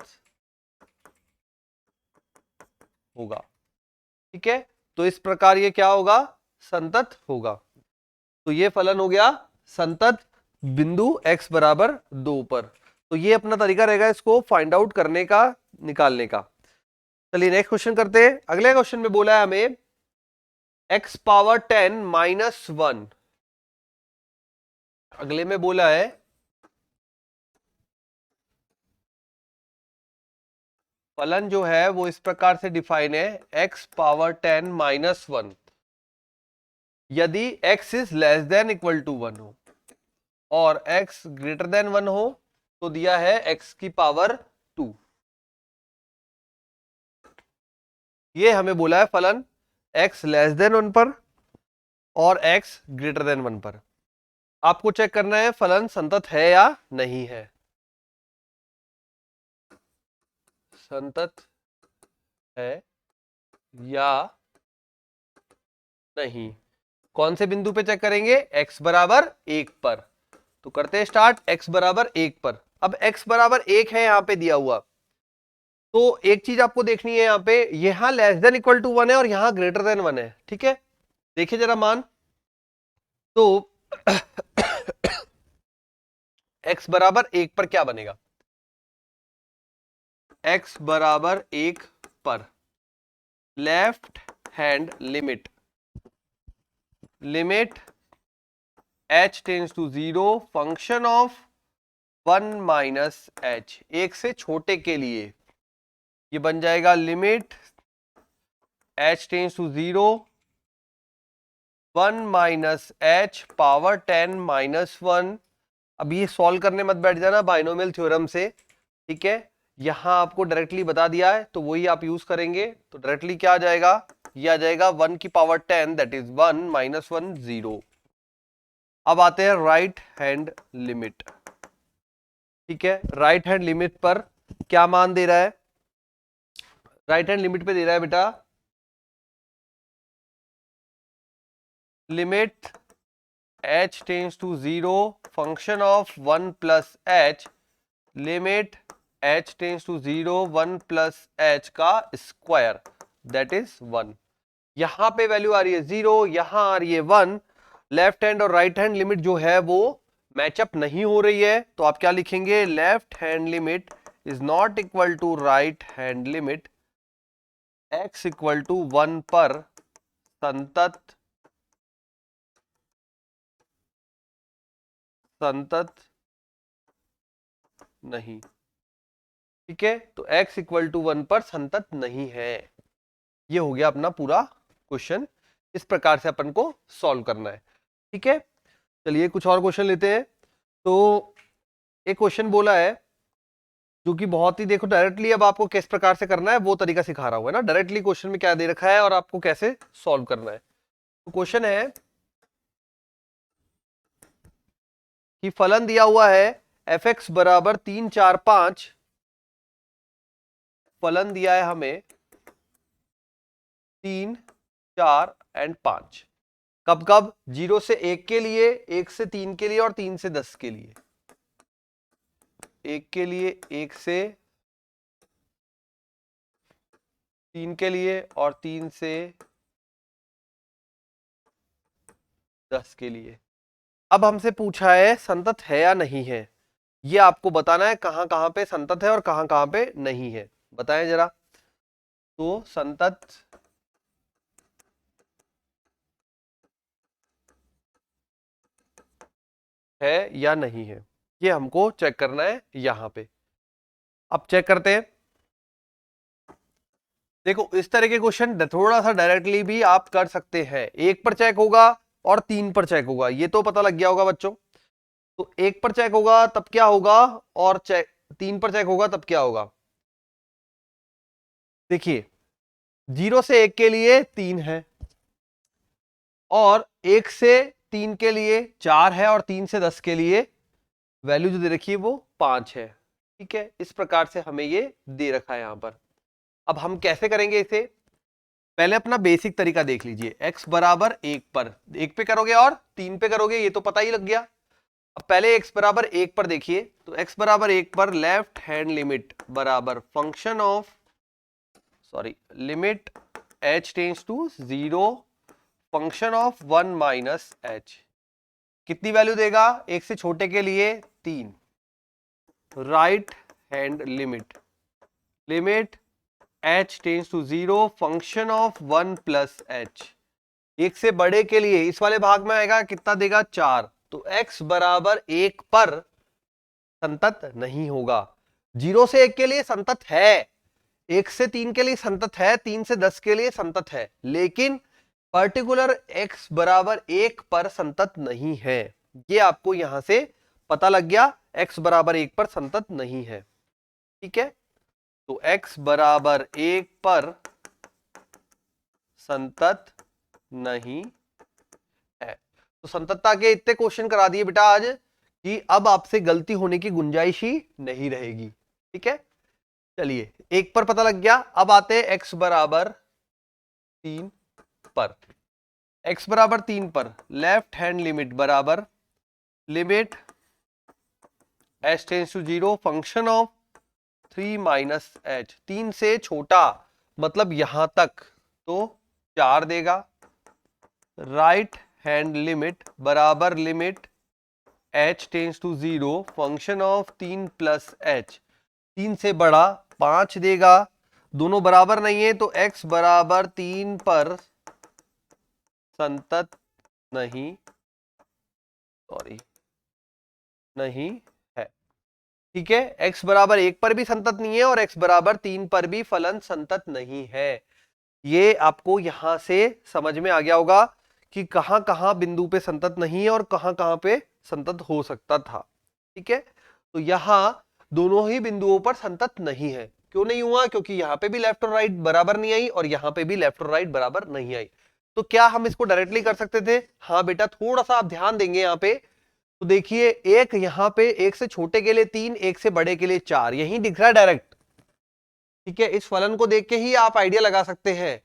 होगा। ठीक है, तो इस प्रकार ये क्या होगा? संतत होगा। तो ये फलन हो गया संतत बिंदु x बराबर 2 पर। तो ये अपना तरीका रहेगा इसको फाइंड आउट करने का, निकालने का। चलिए नेक्स्ट क्वेश्चन करते हैं। अगले क्वेश्चन में बोला है हमें x पावर 10 माइनस 1। अगले में बोला है फलन जो है वो इस प्रकार से डिफाइन है, x पावर 10 माइनस 1 यदि x is less than equal to 1 हो और x ग्रेटर देन 1 हो तो दिया है x की पावर 2। ये हमें बोला है फलन x लेस देन 1 पर और x ग्रेटर देन 1 पर। आपको चेक करना है फलन संतत है या नहीं है। संतत है या नहीं, कौन से बिंदु पे चेक करेंगे? x बराबर 1 पर। तो करते हैं स्टार्ट, x बराबर 1 पर। अब x बराबर 1 है यहां पे दिया हुआ, तो एक चीज आपको देखनी है यहां पे, यहां लेस देन इक्वल टू 1 है और यहां ग्रेटर देन 1 है। ठीक है, देखिए जरा मान, तो x बराबर 1 पर क्या बनेगा? x बराबर 1 पर left hand limit, limit h tends to 0 function of 1 minus h, एक से छोटे के लिए ये बन जाएगा limit h tends to 0 1 minus h power 10 minus 1। अब ये सॉल्व करने मत बैठ जाना बाइनोमियल थ्योरम से। ठीक है, यहां आपको डायरेक्टली बता दिया है तो वही आप यूज करेंगे। तो डायरेक्टली क्या आ जाएगा? ये आ जाएगा 1 की पावर 10 दैट इज 1 माइनस 1 0। अब आते हैं राइट हैंड लिमिट। ठीक है, राइट हैंड लिमिट पर क्या मान दे रहा है? राइट हैंड लिमिट पे दे रहा है बेटा limit h tends to 0 function of 1 plus h, limit h tends to 0 1 plus h का स्क्वायर दैट इज 1। यहां पे वैल्यू आ रही है 0, यहां आ रही है 1। लेफ्ट हैंड और राइट हैंड लिमिट जो है वो मैचअप नहीं हो रही है, तो आप क्या लिखेंगे? Left hand limit is not equal to right hand limit x equal to 1 पर संतत नहीं। ठीक है, तो x इक्वल टू 1 पर संतत नहीं है। ये हो गया अपना पूरा क्वेश्चन। इस प्रकार से अपन को सॉल्व करना है। ठीक है, चलिए कुछ और क्वेश्चन लेते हैं। तो एक क्वेश्चन बोला है जो कि बहुत ही, देखो डायरेक्टली अब आपको किस प्रकार से करना है वो तरीका सिखा रहा हूं, है ना। डायरेक्टली क्वेश्चन में क्या दे रखा है और आपको कैसे सॉल्व करना है। तो क्वेश्चन है कि फलन दिया हुआ है f(x) बराबर 3 4 5। फलन दिया है हमें 3 4 एंड 5। कब कब? 0 से 1 के लिए, 1 से 3 के लिए और 3 से 10 के लिए। 1 के लिए, 1 से 3 के लिए और 3 से 10 के लिए। अब हमसे पूछा है संतत है या नहीं है। ये आपको बताना है कहां कहां पे संतत है और कहां कहां पे नहीं है, बताएं जरा। तो संतत है या नहीं है, ये हमको चेक करना है यहां पे। अब चेक करते हैं। देखो इस तरह के क्वेश्चन थोड़ा सा डायरेक्टली भी आप कर सकते हैं। एक पर चेक होगा और तीन पर चेक होगा, ये तो पता लग गया होगा बच्चों। तो एक पर चेक होगा तब क्या होगा, और चेक तीन पर चेक होगा तब क्या होगा। देखिए 0 से 1 के लिए 3 है, और 1 से 3 के लिए 4 है, और 3 से 10 के लिए वैल्यू जो दे रखी है वो 5 है। ठीक है, इस प्रकार से हमें ये दे रखा है यहां पर। अब हम कैसे करेंगे इसे, पहले अपना बेसिक तरीका देख लीजिए। x बराबर 1 पर 1 पे करोगे और 3 पे करोगे, ये तो पता ही लग गया। अब पहले x बराबर 1 पर देखिए, तो x बराबर 1 पर लेफ्ट हैंड लिमिट बराबर function of limit h tends to 0 function of 1 minus h, कितनी वैल्यू देगा, एक से छोटे के लिए 3, right hand limit h tends to 0 function of 1 plus h, एक से बड़े के लिए इस वाले भाग में आएगा, कितना देगा 4। तो x बराबर 1 पर संतत नहीं होगा। 0 से 1 के लिए संतत है, 1 से 3 के लिए संतत है, 3 से 10 के लिए संतत है, लेकिन पर्टिकुलर x बराबर 1 पर संतत नहीं है। ये आपको यहां से पता लग गया, x बराबर 1 पर संतत नहीं है। ठीक है, तो x बराबर 1 पर संतत नहीं है। तो संततता के इतने क्वेश्चन करा दिए बेटा आज कि अब आपसे गलती होने की गुंजाइश ही नहीं रहेगी। ठीक है, चलिए 1 पर पता लग गया। अब आते हैं x बराबर 3 पर। x बराबर 3 पर लेफ्ट हैंड लिमिट बराबर limit h tends to 0 function of 3 minus h, 3 से छोटा मतलब यहां तक तो 4 देगा, राइट हैंड लिमिट बराबर limit h tends to 0 function of 3 plus h, 3 से बड़ा 5 देगा, दोनों बराबर नहीं है, तो x बराबर 3 पर संतत नहीं है। ठीक है, x बराबर 1 पर भी संतत नहीं है और x बराबर 3 पर भी फलन संतत नहीं है। ये आपको यहां से समझ में आ गया होगा कि कहां कहां बिंदु पे संतत नहीं है और कहां कहां पे संतत हो सकता था। ठीक है, तो यहां दोनों ही बिंदुओं पर संतत नहीं है। क्यों नहीं हुआ, क्योंकि यहां पे भी लेफ्ट और राइट बराबर नहीं आई और यहां पे भी लेफ्ट और राइट बराबर नहीं आई। तो क्या हम इसको डायरेक्टली कर सकते थे, हाँ बेटा, थोड़ा सा आप ध्यान देंगे यहां पे। तो देखिए एक यहां पे 1 से छोटे के लिए 3, 1 से बड़े के लिए 4, यही दिख रहा है डायरेक्ट। ठीक है, इस फलन को देख के ही आप आइडिया लगा सकते हैं।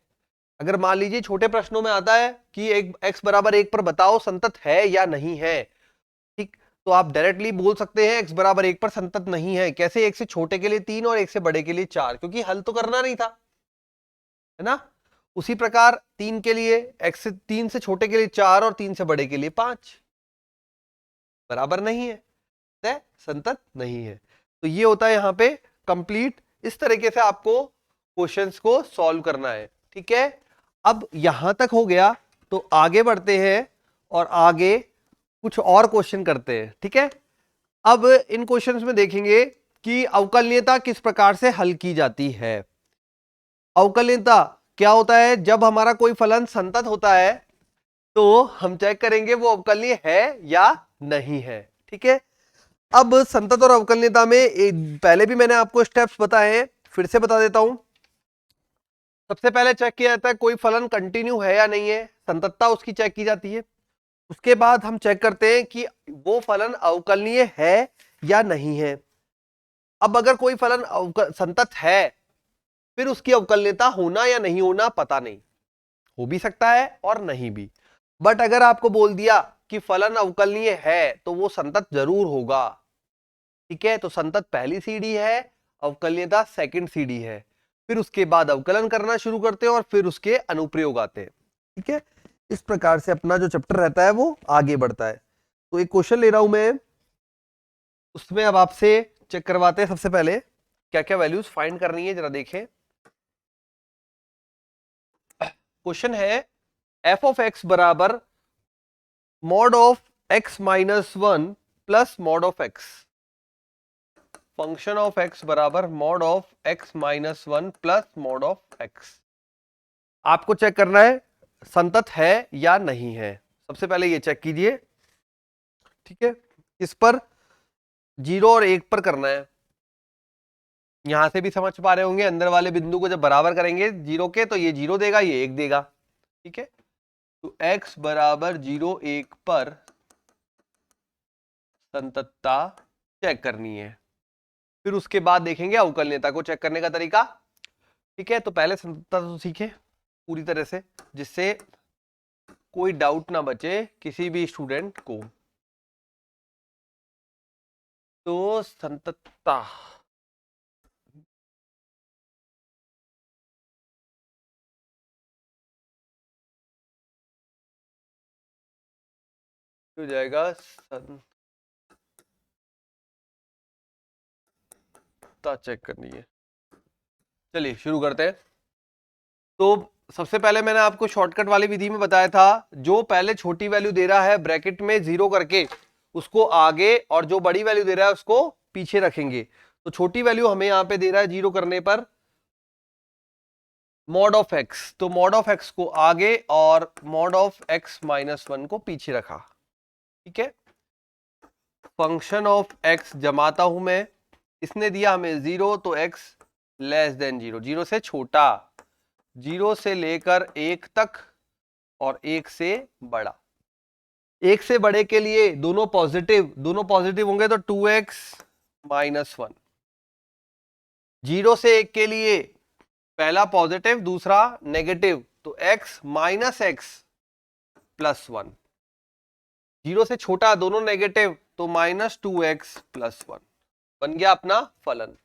अगर मान लीजिए छोटे प्रश्नों में आता है कि एक x बराबर 1 पर बताओ संतत है या नहीं है, ठीक, तो आप डायरेक्टली बोल सकते हैं x बराबर 1 पर संतत नहीं है। कैसे, 1 से छोटे के लिए 3 और 1 से बड़े के लिए 4, क्योंकि हल तो करना नहीं था, है ना। उसी प्रकार 3 के लिए तीन से छोटे के लिए 4 और 3 से बड़े के लिए 5, बराबर नहीं है, संतत नहीं है। तो ये होता है यहां पे कंप्लीट। इस तरीके से आपको क्वेश्चंस को सॉल्व करना है। ठीक है, अब यहां तक हो गया, तो आगे बढ़ते हैं और आगे कुछ और क्वेश्चन करते हैं। ठीक है, अब इन क्वेश्चंस में देखेंगे कि अवकलनीयता किस प्रकार से हल की जाती है। अवकलनीयता क्या होता है, जब हमारा कोई फलन संतत होता है तो हम चेक करेंगे वो अवकलनीय है या नहीं है। ठीक है, अब संतत और अवकलनीयता में पहले भी मैंने आपको स्टेप्स बताए हैं, फिर से बता देता हूं। सबसे पहले चेक किया जाता है कोई फलन कंटिन्यू है या नहीं है, संततता उसकी चेक की जाती है। उसके बाद हम चेक करते हैं कि वो फलन अवकलनीय है या नहीं है। अब अगर कोई फलन संतत है, फिर उसकी अवकलनीयता होना या नहीं होना पता नहीं, हो भी सकता है और नहीं भी। बट अगर आपको बोल दिया कि फलन अवकलनीय है तो वो संतत जरूर होगा। ठीक है, तो संतत पहली सीढ़ी है, अवकलनीयता सेकंड सीढ़ी है। फिर उसके बाद अवकलन करना शुरू करते हैं और फिर उसके अनुप्रयोग आते हैं। ठीक है, इस प्रकार से अपना जो चैप्टर रहता है वो आगे बढ़ता है। तो एक क्वेश्चन ले रहा हूं मैं, उसमें अब आपसे चेक करवाते हैं। सबसे पहले क्या क्या वैल्यूज फाइंड करनी है जरा देखें। क्वेश्चन है f ऑफ x बराबर mod of x minus 1 plus mod of x, function of x बराबर mod of x minus 1 plus mod of x. आपको चेक करना है संतत है या नहीं है। सबसे पहले ये चेक कीजिए, ठीक है। इस पर 0 और 1 पर करना है। यहां से भी समझ पा रहे होंगे, अंदर वाले बिंदु को जब बराबर करेंगे 0 के तो ये 0 देगा, ये 1 देगा, ठीक है। तो x बराबर 0 1 पर संततता चेक करनी है। फिर उसके बाद देखेंगे अवकलनीयता को चेक करने का तरीका, ठीक है। तो पहले संततता तो सीखे पूरी तरह से, जिससे कोई डाउट ना बचे किसी भी स्टूडेंट को। तो संततता हो जाएगा, संततता चेक करनी है। चलिए शुरू करते हैं। तो सबसे पहले मैंने आपको शॉर्टकट वाली विधि में बताया था, जो पहले छोटी वैल्यू दे रहा है ब्रैकेट में 0 करके उसको आगे, और जो बड़ी वैल्यू दे रहा है उसको पीछे रखेंगे। तो छोटी वैल्यू हमें यहां पे दे रहा है 0 करने पर मॉड ऑफ एक्स, तो मॉड ऑफ एक्स को आगे और मॉड ऑफ एक्स माइनस 1 को पीछे रखा, ठीक है। फंक्शन ऑफ एक्स जमाता हूं मैं, इसने दिया हमें 0 तो x लेस देन 0, 0 से छोटा, 0 से लेकर 1 तक और 1 से बड़ा। 1 से बड़े के लिए दोनों पॉजिटिव होंगे तो 2x माइनस 1। 0 से 1 के लिए पहला पॉजिटिव दूसरा नेगेटिव, तो x माइनस एक्स प्लस 1। 0 से छोटा दोनों नेगेटिव, तो माइनस 2x प्लस 1 बन गया अपना फलन।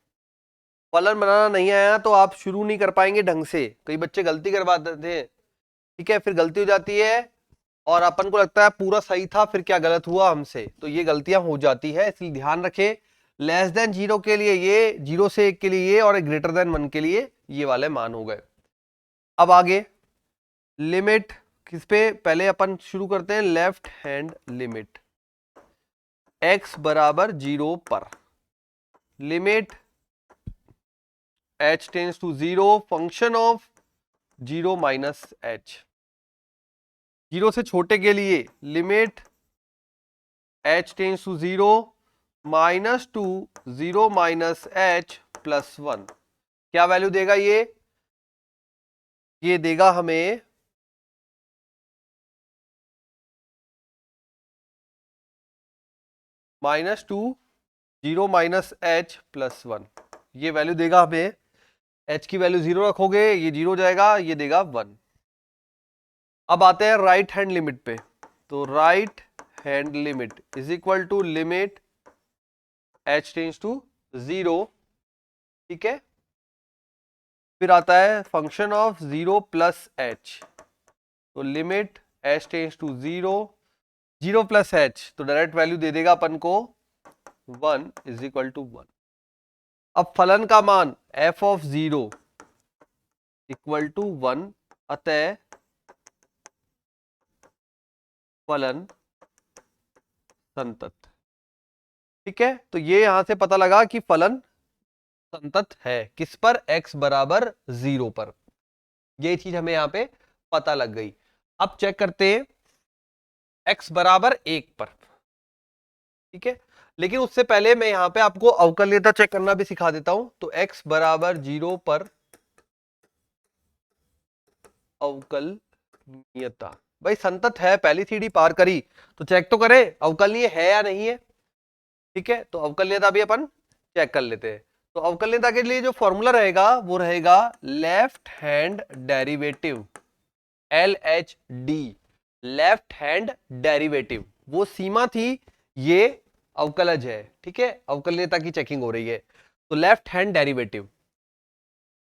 फलन बनाना नहीं आया तो आप शुरू नहीं कर पाएंगे ढंग से, कई बच्चे गलती करवा देते हैं, ठीक है। फिर गलती हो जाती है और अपन को लगता है पूरा सही था, फिर क्या गलत हुआ हमसे, तो ये गलतियां हो जाती है, इसलिए ध्यान रखें। लेस देन 0 के लिए ये, 0 से 1 के लिए ये, और ग्रेटर देन 1 के लिए ये वाले मान हो गए। अब आगे लिमिट किस पे, पहले अपन शुरू करते हैं लेफ्ट हैंड लिमिट। x बराबर 0 पर limit h tends to 0 function of 0 minus h। 0 से छोटे के लिए limit h tends to 0 minus 2 0 minus h plus 1। क्या वैल्यू देगा ये देगा हमें -2 0 माइनस h प्लस 1। ये वैल्यू देगा हमें, h की वैल्यू 0 रखोगे ये 0 जाएगा, ये देगा 1। अब आते हैं राइट हैंड लिमिट पे। तो right hand limit is equal to limit h tends to 0, ठीक है। फिर आता है फंक्शन ऑफ 0 प्लस h, तो limit h tends to 0 plus h, तो डायरेक्ट वैल्यू दे देगा अपन को 1 इज इक्वल टू 1। अब फलन का मान f ऑफ 0 इक्वल टू 1, अतः फलन संतत, ठीक है। तो ये यहां से पता लगा कि फलन संतत है किस पर, x बराबर 0 पर। ये चीज हमें यहां पे पता लग गई। अब चेक करते हैं x बराबर 1 पर, ठीक है। लेकिन उससे पहले मैं यहां पे आपको अवकलनीयता चेक करना भी सिखा देता हूं। तो x बराबर 0 पर अवकलनीयता, भाई संतत है, पहली सीढ़ी पार करी तो चेक तो करे अवकलनीय है या नहीं है, ठीक है। तो अवकलनीयता भी अपन चेक कर लेते हैं। तो अवकलनीयता के लिए जो फॉर्मूला रहेगा वो रहेगा left hand derivative, LHD, left hand derivative. वो सीमा थी, ये अवकलज है, ठीक है। अवकलनीयता की चेकिंग हो रही है, तो left hand derivative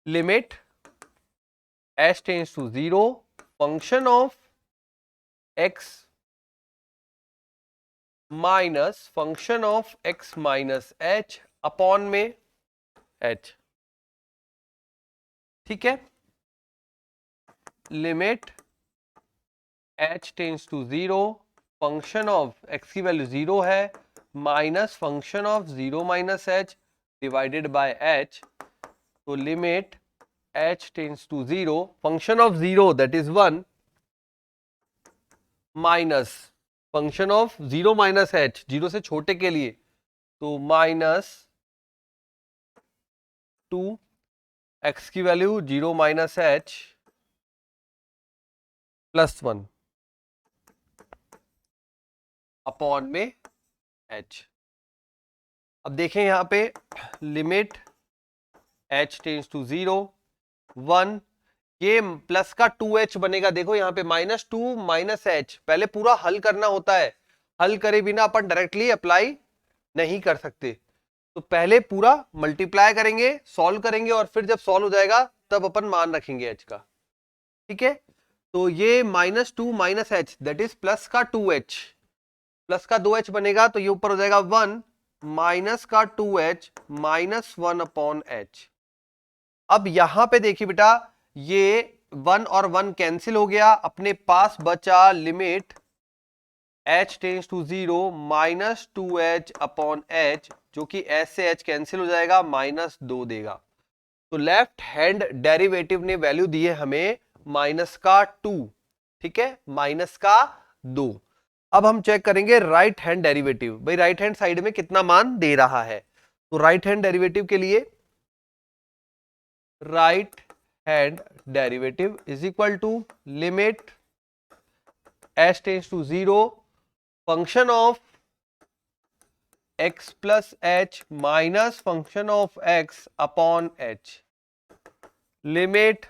limit h tends to 0 function of x minus function of x minus h upon में h, ठीक है। Limit h tends to 0 function of x की वैल्यू 0 है minus function of 0 minus h divided by h, तो limit h tends to 0, function of 0 that is 1 minus function of 0 minus h, 0 से छोटे के लिए तो माइनस 2, x की value 0 minus H plus 1 upon में h। अब देखें यहां पे लिमिट h टेंड्स टू 0 1, ये प्लस का 2h बनेगा। देखो यहां पे -2 माइनस एच, पहले पूरा हल करना होता है, हल करे बिना अपन डायरेक्टली अप्लाई नहीं कर सकते, तो पहले पूरा मल्टीप्लाई करेंगे, सॉल्व करेंगे और फिर जब सॉल्व हो जाएगा तब अपन मान रखेंगे h का। ठीक है, तो ये -2 minus H that is plus का 2h, प्लस का 2h बनेगा तो ये ऊपर हो जाएगा 1 माइनस का 2h माइनस 1 अपॉन h। अब यहां पे देखिए बेटा, ये 1 और 1 कैंसिल हो गया, अपने पास बचा limit h tends to 0 minus 2h upon h, जो कि h से h कैंसिल हो जाएगा, -2 देगा। तो लेफ्ट हैंड डेरिवेटिव ने वैल्यू दी है हमें माइनस का 2, ठीक है, माइनस का 2। अब हम चेक करेंगे राइट हैंड डेरिवेटिव, भाई राइट हैंड साइड में कितना मान दे रहा है। तो राइट हैंड डेरिवेटिव के लिए right hand derivative is equal to limit h tends to 0 function of x plus h minus function of x upon h, limit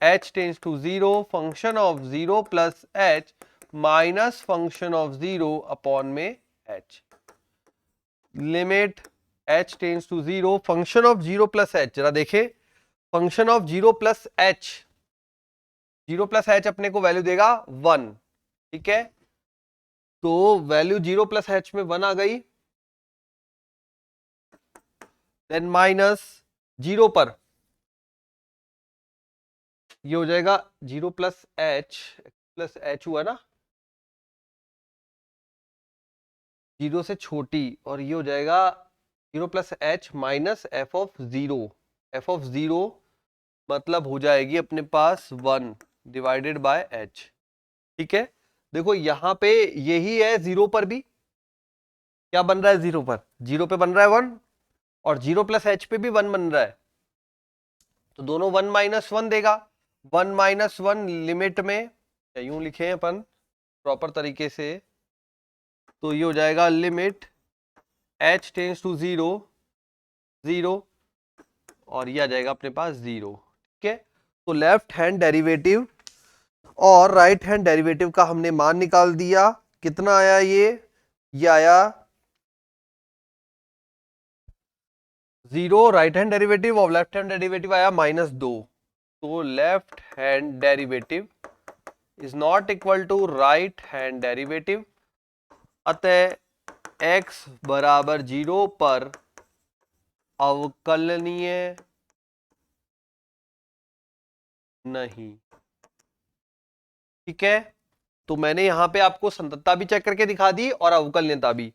h tends to 0 function of 0 plus h minus function of 0 upon में h, limit h tends to 0 function of 0 plus h। जरा देखे, function of 0 plus h, 0 plus h अपने को value देगा 1, ठीक है, तो value 0 plus h में 1 आ गई, देन माइनस 0 पर ये हो जाएगा 0 प्लस h हुआ ना, 0 से छोटी, और ये हो जाएगा 0 plus h minus f of 0, f of 0 मतलब हो जाएगी अपने पास 1 डिवाइडेड बाय h। ठीक है, देखो यहां पे यही है, 0 पर भी क्या बन रहा है, 0 पर, 0 पे बन रहा है 1 और 0 प्लस h पे भी 1 बन रहा है, तो दोनों 1 माइनस 1 देगा। 1 माइनस 1 लिमिट में यूं लिखे हैं अपन प्रॉपर तरीके से, तो ये हो जाएगा लिमिट h टेंड्स टू 0 0 और ये आ जाएगा अपने पास 0। ठीक है, तो लेफ्ट हैंड डेरिवेटिव और राइट हैंड डेरिवेटिव का हमने मान निकाल दिया, कितना आया ये आया 0 राइट हैंड डेरिवेटिव और लेफ्ट हैंड डेरिवेटिव आया -2, तो left hand derivative is not equal to right hand derivative, अतः x बराबर 0 पर अवकलनीय नहीं। ठीक है, तो मैंने यहां पे आपको संततता भी चेक करके दिखा दी और अवकलनीयता भी।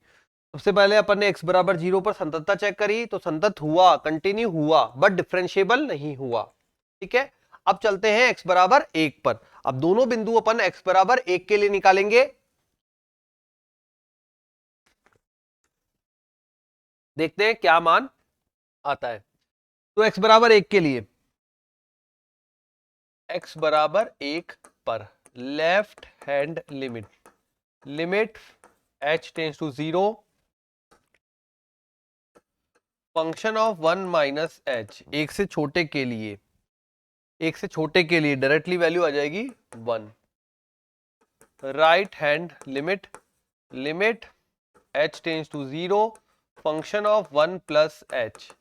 सबसे पहले अपन ने x बराबर 0 पर संततता चेक करी, तो संतत हुआ, कंटिन्यू हुआ, बट डिफरेंशिएबल नहीं हुआ। ठीक है, अब चलते हैं x बराबर 1 पर। अब दोनों बिंदु अपन x बराबर 1 के लिए निकालेंगे, देखते हैं क्या मान आता है। तो x बराबर 1 के लिए, x बराबर 1 पर left hand limit h tends to 0 function of 1 minus h, एक से छोटे के लिए, एक से छोटे के लिए डायरेक्टली वैल्यू आ जाएगी 1। Right hand limit h tends to 0 function of 1 plus h,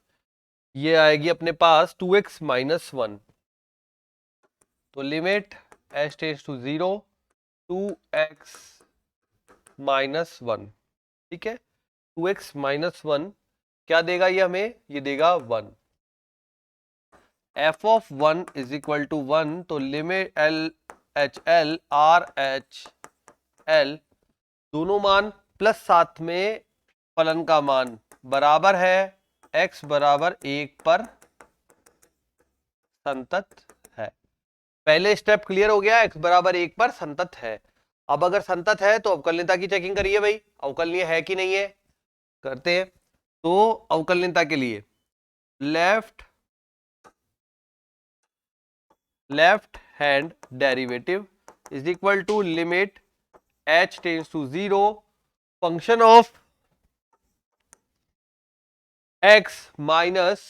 ये आएगी अपने पास 2x माइनस 1, तो limit h tends to 0 2x minus 1। ठीक है, 2x माइनस 1 क्या देगा ये हमें, ये देगा 1। f of 1 is equal to 1, तो लिमिट LHL RHL दोनों मान प्लस साथ में फलन का मान बराबर है x बराबर 1 पर संतत है। पहले स्टेप क्लियर हो गया, x बराबर 1 पर संतत है। अब अगर संतत है तो अवकलनीयता की चेकिंग करिए भाई, अवकलनीय है कि नहीं है, करते हैं। तो अवकलनीयता के लिए left hand derivative is equal to limit h tends to 0 function of x minus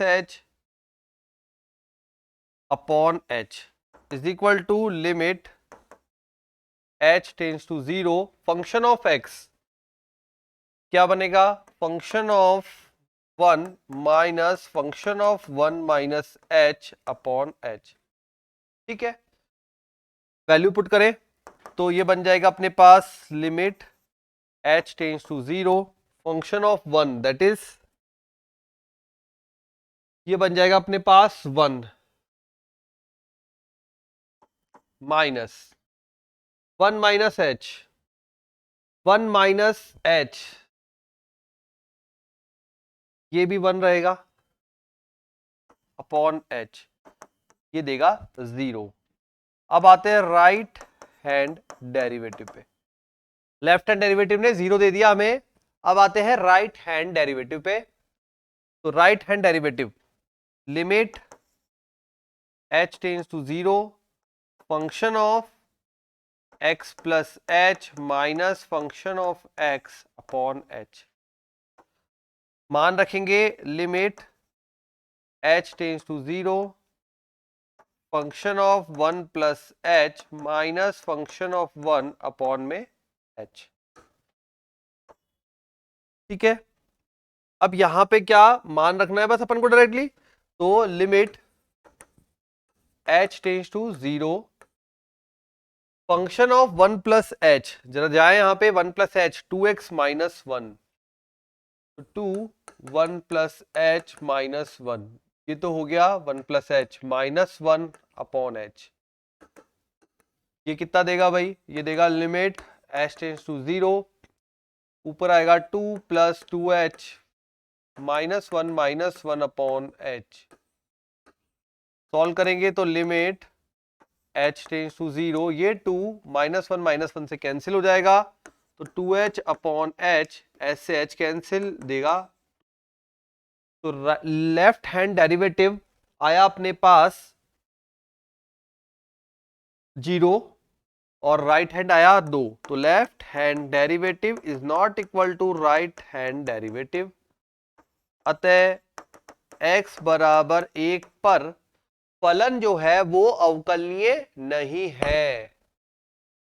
h upon h is equal to limit h tends to 0 function of x क्या बनेगा, function of 1 minus function of 1 minus h upon h। ठीक है, value put करें तो ये बन जाएगा अपने पास limit h tends to 0 function of 1 that is ये बन जाएगा अपने पास 1 minus 1 minus h 1 minus h ये भी 1 रहेगा अपॉन h ये देगा 0। अब आते हैं राइट हैंड डेरिवेटिव पे। लेफ्ट हैंड डेरिवेटिव ने 0 दे दिया हमें, अब आते हैं राइट हैंड डेरिवेटिव पे। तो right hand derivative limit h tends to 0 function of x plus h minus function of x upon h। मान रखेंगे limit h tends to 0 function of 1 plus h minus function of 1 upon में h। ठीक है, अब यहां पे क्या मान रखना है बस अपन को डायरेक्टली, तो limit h tends to 0 function of 1 plus h, जरा जाए यहां पे 1 plus h 2x minus 1 2 1 plus h minus 1 ये तो हो गया 1 plus h minus 1 upon h। ये कितना देगा भाई, ये देगा लिमिट h टेंड्स टू 0 ऊपर आएगा 2 plus 2h minus 1 upon h। Solve करेंगे तो लिमिट h टेंड्स टू 0 ये 2 -1 से कैंसिल हो जाएगा तो 2h अपॉन h ऐसे h कैंसिल देगा। तो लेफ्ट हैंड डेरिवेटिव आया अपने पास 0 और राइट हैंड आया 2, तो left hand derivative is not equal to right hand derivative. अतः x बराबर 1 पर फलन जो है वो अवकलनीय नहीं है।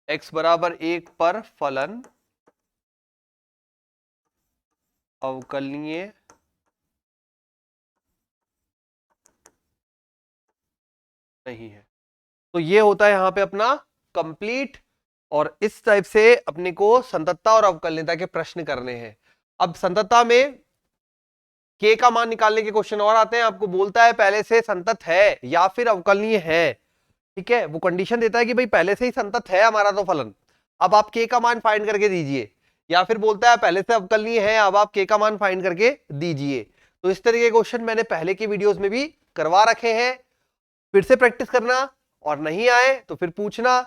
x बराबर 1 पर फलन अवकलनीय नहीं है। तो ये होता है यहां पे अपना कंप्लीट, और इस टाइप से अपने को संततता और अवकलनीयता के प्रश्न करने हैं। अब संततता में k का मान निकालने के क्वेश्चन और आते हैं, आपको बोलता है पहले से संतत है या फिर अवकलनीय है। ठीक है, वो कंडीशन देता है कि भाई पहले से ही संतत है हमारा तो फलन, अब आप k का मान फाइंड करके दीजिए, या फिर बोलता है पहले से अवकलनीय है अब आप k का मान फाइंड करके दीजिए। तो इस तरह के क्वेश्चन मैंने पहले की वीडियोस में भी करवा रखे हैं, फिर से प्रैक्टिस करना और नहीं आए तो फिर पूछना।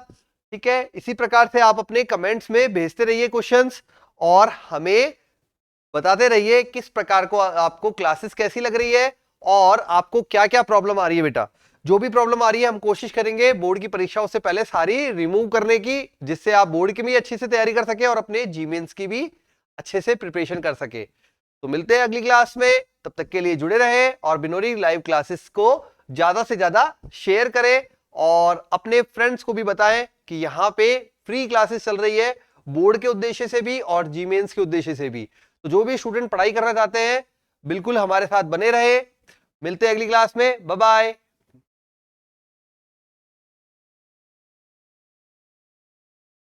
ठीक है, इसी प्रकार से आप अपने कमेंट्स में भेजते रहिए क्वेश्चंस और हमें बताते रहिए किस प्रकार को आपको क्लासेस कैसी लग रही है और आपको क्या क्या प्रॉब्लम आ रही है। बेटा जो भी प्रॉब्लम आ रही है हम कोशिश करेंगे बोर्ड की परीक्षाओं से पहले सारी रिमूव करने की, जिससे आप बोर्ड की भी अच्छे से तैयारी कर सके और अपने जीमेंस की भी अच्छे से प्रिपरेशन कर सके। तो मिलते हैं अगली क्लास में, तब तक के लिए जुड़े रहे और बिनोरी लाइव क्लासेस को ज्यादा से ज्यादा शेयर करें और अपने फ्रेंड्स को भी बताएं कि यहाँ पे फ्री क्लासेस चल रही है बोर्ड के उद्देश्य से भी और जीमेंस के उद्देश्य से भी। तो जो भी स्टूडेंट पढ़ाई करना चाहते हैं बिल्कुल हमारे साथ बने रहे। मिलते हैं अगली क्लास में, बाय बाय।